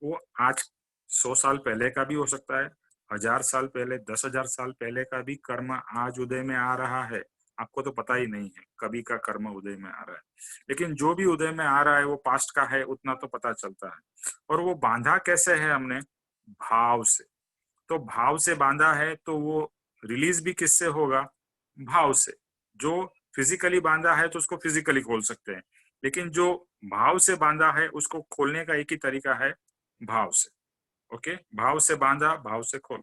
वो आज 100 साल पहले का भी हो सकता है, 1000 साल पहले, 10,000 साल पहले का भी कर्म आज उदय में आ रहा है। आपको तो पता ही नहीं है कभी का कर्म उदय में आ रहा है, लेकिन जो भी उदय में आ रहा है वो पास्ट का है, उतना तो पता चलता है। और वो बांधा कैसे है हमने? भाव से। तो भाव से बांधा है तो वो रिलीज भी किससे होगा? भाव से। जो फिजिकली बांधा है तो उसको फिजिकली खोल सकते हैं, लेकिन जो भाव से बांधा है उसको खोलने का एक ही तरीका है, भाव से। ओके, भाव से बांधा, भाव से खोलो।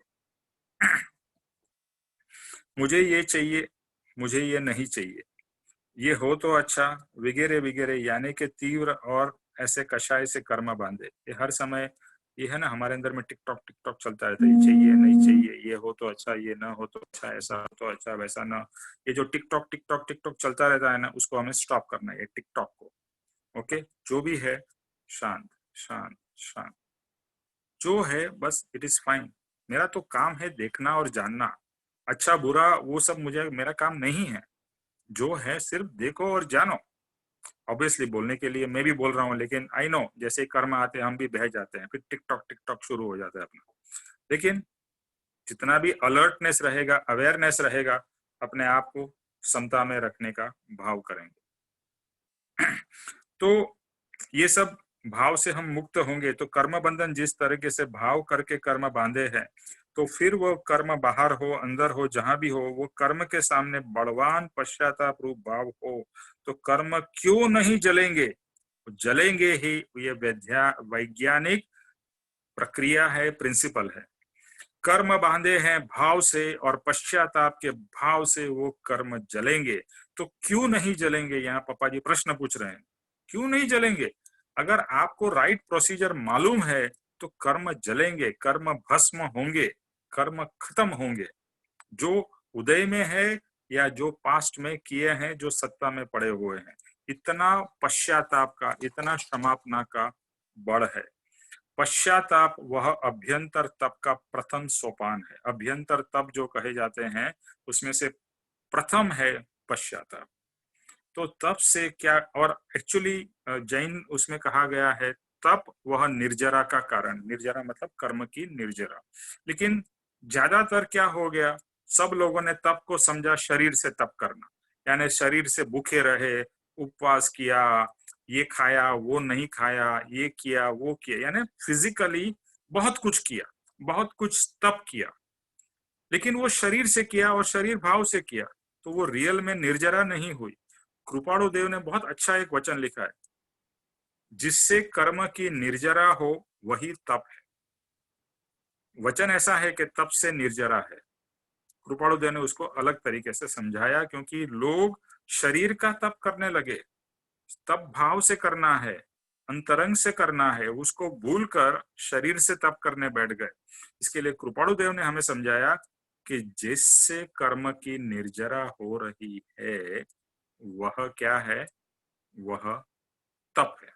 मुझे ये चाहिए, मुझे ये नहीं चाहिए, ये हो तो अच्छा, वगैरह वगैरह, यानी कि तीव्र और ऐसे कषाय से कर्म बांधे। ये हर समय ये है ना, हमारे अंदर में टिकटॉक चलता रहता है, ये चाहिए नहीं चाहिए, ये हो तो अच्छा, ये ना हो तो अच्छा, ऐसा हो तो अच्छा, वैसा ना। ये जो टिकटॉक चलता रहता है ना, उसको हमें स्टॉप करना है, ये टिकटॉक को। ओके, जो भी है शांत शांत शांत, जो है बस इट इज फाइन। मेरा तो काम है देखना और जानना, अच्छा बुरा वो सब मुझे, मेरा काम नहीं है। जो है सिर्फ देखो और जानो। ऑब्वियसली बोलने के लिए मैं भी बोल रहा हूँ, लेकिन आई नो जैसे कर्म आते हैं हम भी बह जाते हैं, फिर टिकटॉक शुरू हो जाता है अपना। लेकिन जितना भी अलर्टनेस रहेगा, अवेयरनेस रहेगा, अपने आप को समता में रखने का भाव करेंगे। तो ये सब भाव से हम मुक्त होंगे। तो कर्म बंधन जिस तरीके से भाव करके कर्म बांधे हैं, तो फिर वो कर्म बाहर हो अंदर हो जहां भी हो, वो कर्म के सामने बलवान पश्चाताप रूप भाव हो, तो कर्म क्यों नहीं जलेंगे? जलेंगे ही। ये वैज्ञानिक प्रक्रिया है, प्रिंसिपल है। कर्म बांधे हैं भाव से और पश्चाताप के भाव से वो कर्म जलेंगे। तो क्यों नहीं जलेंगे? यहाँ पापा जी प्रश्न पूछ रहे हैं, क्यों नहीं जलेंगे? अगर आपको राइट प्रोसीजर मालूम है तो कर्म जलेंगे, कर्म भस्म होंगे, कर्म खत्म होंगे। जो उदय में है या जो पास्ट में किए हैं, जो सत्ता में पड़े हुए हैं, इतना पश्चाताप का, इतना क्षमापना का बड़ है। पश्चाताप वह अभ्यंतर तप का प्रथम सोपान है। अभ्यंतर तप जो कहे जाते हैं उसमें से प्रथम है पश्चाताप। तो तप से क्या, और एक्चुअली जैन उसमें कहा गया है तप वह निर्जरा का कारण, निर्जरा मतलब कर्म की निर्जरा। लेकिन ज्यादातर क्या हो गया, सब लोगों ने तप को समझा शरीर से तप करना, यानी शरीर से भूखे रहे, उपवास किया, ये खाया वो नहीं खाया, ये किया वो किया, यानी फिजिकली बहुत कुछ किया, बहुत कुछ तप किया, लेकिन वो शरीर से किया और शरीर भाव से किया, तो वो रियल में निर्जरा नहीं हुई। कृपाणु देव ने बहुत अच्छा एक वचन लिखा है, जिससे कर्म की निर्जरा हो वही तप है। वचन ऐसा है कि तप से निर्जरा है। कृपाणु देव ने उसको अलग तरीके से समझाया, क्योंकि लोग शरीर का तप करने लगे। तप भाव से करना है, अंतरंग से करना है, उसको भूलकर शरीर से तप करने बैठ गए। इसके लिए कृपाणु देव ने हमें समझाया कि जिससे कर्म की निर्जरा हो रही है वह क्या है, वह तप है।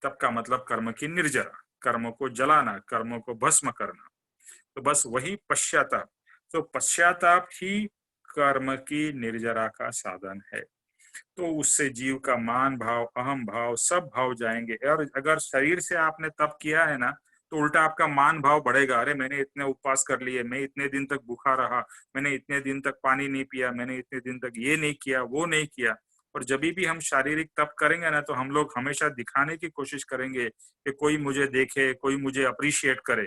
तप का मतलब कर्म की निर्जरा, कर्म को जलाना, कर्म को भस्म करना। तो बस वही पश्चाताप। तो पश्चाताप ही कर्म की निर्जरा का साधन है। तो उससे जीव का मान भाव, अहम भाव, सब भाव जाएंगे। और अगर शरीर से आपने तप किया है ना, तो उल्टा आपका मान भाव बढ़ेगा। अरे मैंने इतने उपवास कर लिए, मैं इतने दिन तक भूखा रहा, मैंने इतने दिन तक पानी नहीं पिया, मैंने इतने दिन तक ये नहीं किया वो नहीं किया। और जब भी हम शारीरिक तप करेंगे ना, तो हम लोग हमेशा दिखाने की कोशिश करेंगे कि कोई मुझे देखे, कोई मुझे अप्रिशिएट करे।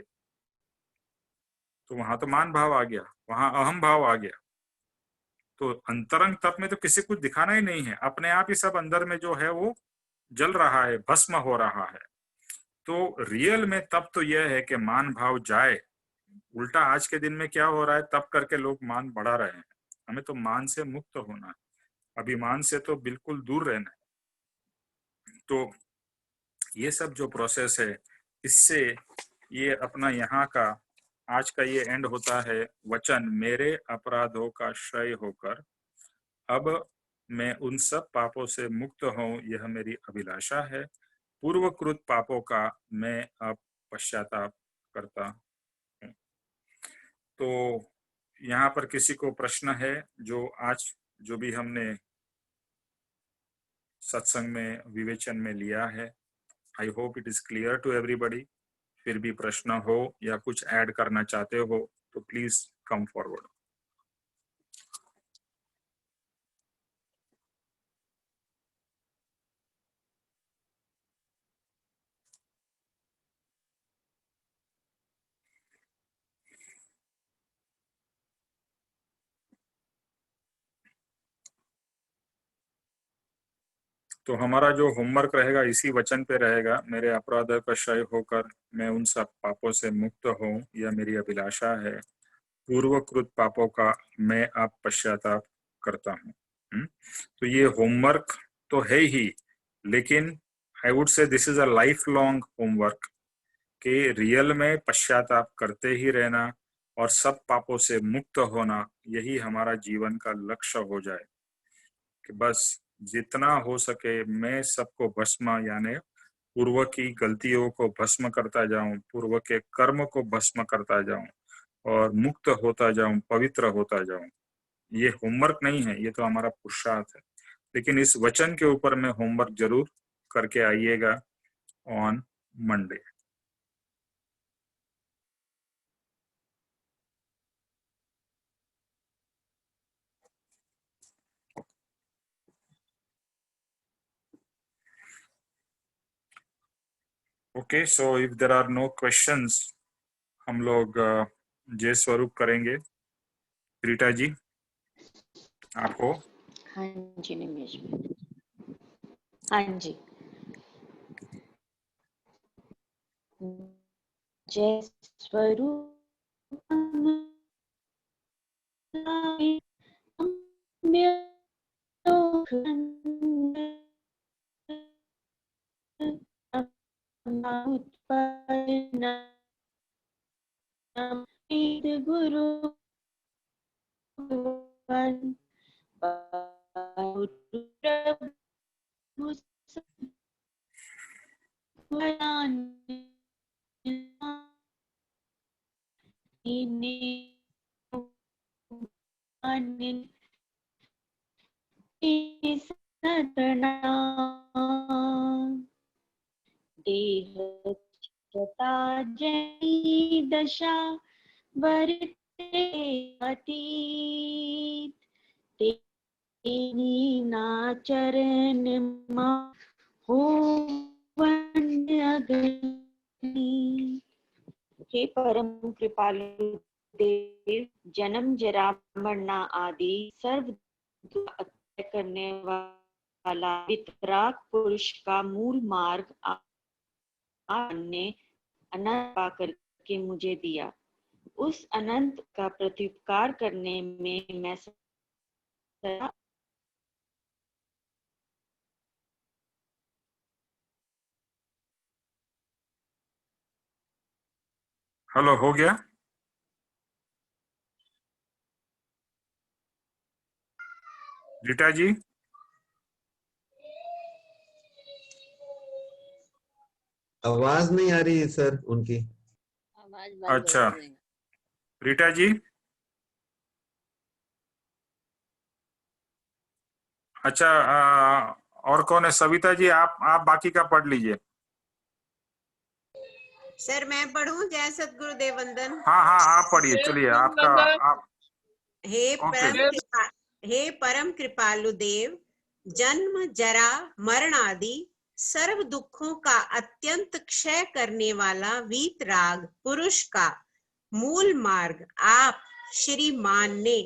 तो वहां तो मान भाव आ गया, वहां अहम भाव आ गया। तो अंतरंग तप में तो किसी को दिखाना ही नहीं है, अपने आप ही सब अंदर में जो है वो जल रहा है, भस्म हो रहा है। तो रियल में तप तो यह है कि मान भाव जाए। उल्टा आज के दिन में क्या हो रहा है, तप करके लोग मान बढ़ा रहे हैं। हमें तो मान से मुक्त होना है, अभिमान से तो बिल्कुल दूर रहना है। तो ये सब जो प्रोसेस है, इससे ये अपना यहाँ का आज का ये एंड होता है। वचन, मेरे अपराधों का क्षय होकर अब मैं उन सब पापों से मुक्त हूँ, यह मेरी अभिलाषा है। पूर्वकृत पापों का मैं अब पश्चाताप करता हूँ। तो यहाँ पर किसी को प्रश्न है जो आज जो भी हमने सत्संग में विवेचन में लिया है? I hope it is clear to everybody. फिर भी प्रश्न हो या कुछ ऐड करना चाहते हो तो प्लीज कम फॉरवर्ड। तो हमारा जो होमवर्क रहेगा इसी वचन पे रहेगा, मेरे अपराध का क्षय होकर मैं उन सब पापों से मुक्त हूँ, यह मेरी अभिलाषा है। पूर्वकृत पापों का मैं अब पश्चाताप करता हूँ। तो ये होमवर्क तो है ही, लेकिन I would say this is a life long homework कि रियल में पश्चाताप करते ही रहना और सब पापों से मुक्त होना, यही हमारा जीवन का लक्ष्य हो जाए। कि बस जितना हो सके मैं सबको भस्म, यानी पूर्व की गलतियों को भस्म करता जाऊं, पूर्व के कर्म को भस्म करता जाऊं और मुक्त होता जाऊं, पवित्र होता जाऊं। ये होमवर्क नहीं है, ये तो हमारा पुरुषार्थ है। लेकिन इस वचन के ऊपर में होमवर्क जरूर करके आइएगा on Monday. Okay, so if there are no questions, हम लोग जय स्वरूप करेंगे। रीटा जी आपको। हाँ जी निमेश भाई, हाँ जी। जय स्वरूप गुरु जयी दशा वर्ते अतीत तेरी नाचरण हो अग्नि। हे परम कृपालु देव, जन्म जरा मरना आदि सर्व दुख अत्याय करने वाला वितराग पुरुष का मूल मार्ग आपने अनंत पा करके मुझे दिया। उस अनंत का प्रत्युपकार करने में मैं सदा हेलो, हो गया? रीटा जी, आवाज नहीं आ रही है सर उनकी। आवाज बंद अच्छा। हो गई। रीटा जी, अच्छा, और कौन है? सविता जी, आप बाकी का पढ़ लीजिए। सर मैं पढ़ूं? जय सतगुरु देव वंदन। हाँ हाँ, आप पढ़िए, चलिए आपका। आप हे परम कृपालु देव, जन्म जरा मरण आदि सर्व दुखों का अत्यंत क्षय करने वाला वीतराग पुरुष का मूल मार्ग आप श्रीमान ने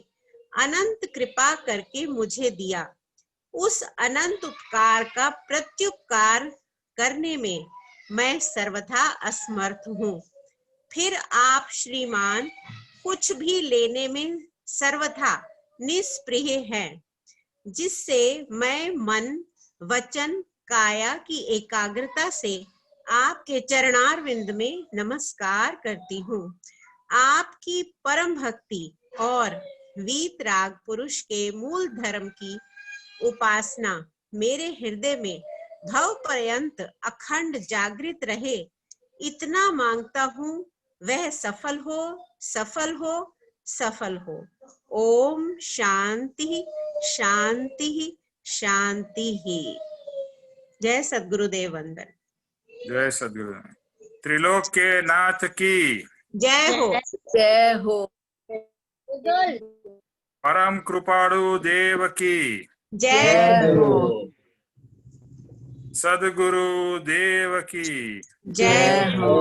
अनंत कृपा करके मुझे दिया। उस अनंत उपकार का प्रत्युपकार करने में मैं सर्वथा असमर्थ हूँ। फिर आप श्रीमान कुछ भी लेने में सर्वथा निष्प्रिय हैं, जिससे मैं मन वचन काया की एकाग्रता से आपके चरणारविंद में नमस्कार करती हूँ। आपकी परम भक्ति और वीतराग पुरुष के मूल धर्म की उपासना मेरे हृदय में भव पर्यंत अखंड जागृत रहे, इतना मांगता हूँ। वह सफल हो, सफल हो, सफल हो। ओम शांति शांति शांति। जय सद्गुरुदेव वंदन। जय सद्गुरु। त्रिलोक के नाथ की जय हो। जय हो। परम कृपालु देव की जय हो। सद्गुरु देव की जय हो।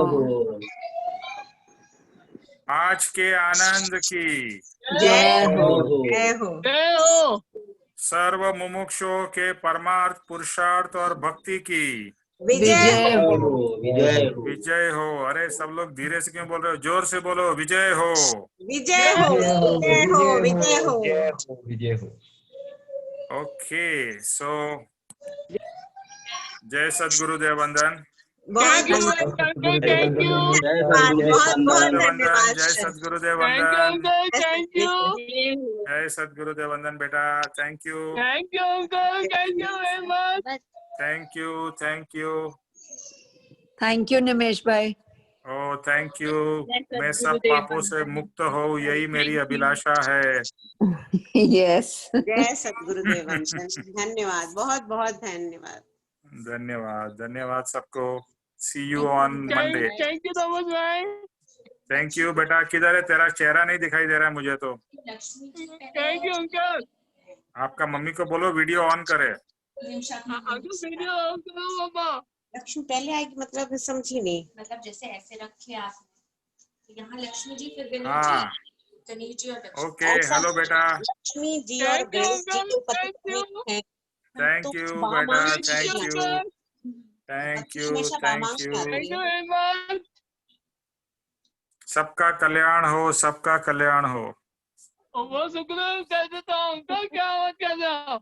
आज के आनंद की जय हो। जय हो। सर्व मुमुक्षुओं के परमार्थ पुरुषार्थ और भक्ति की विजय हो। विजय हो। अरे सब लोग धीरे से क्यों बोल रहे हो? जोर से बोलो, विजय हो। विजय हो। विजय हो। विजय हो। विजय हो। ओके, सो जय सद्गुरुदेव वंदन। बहुत बहुत धन्यवाद। जय सद्गुरुदेव वंदन। Thank you. जय सद्गुरुदेव वंदन बेटा। Thank you, thank you, thank you. Thank you Nimesh भाई। Oh thank you. मैं सब पापों से मुक्त हो, यही मेरी अभिलाषा है। यस। जय सद्गुरुदेव वंदन। धन्यवाद, बहुत बहुत धन्यवाद। धन्यवाद, धन्यवाद सबको। See you on Monday. Thank you so much भाई। थैंक यू बेटा। किधर है तेरा चेहरा? नहीं दिखाई दे रहा है मुझे तो। Thank you uncle. आपका मम्मी को बोलो वीडियो ऑन करे। अंकल वीडियो ऑन करो पापा। लक्ष्मी पहले आएगी, मतलब समझी नहीं। मतलब जैसे ऐसे रखे आपने, यहाँ लक्ष्मी जी, फिर गणेश हाँ, जी, गणेश जी और लक्ष्मी। ओके। हेलो बेटा। लक्ष्मी जी और thank you Ganesh ji uncle, के थैंक यू। पति हैं। थैंक यू बेटा, thank you, thank you, thank you. Thank you very much. सबका कल्याण हो, सबका कल्याण हो। वो शुक्र कर देता हूँ अंकल, क्या मत कर दो।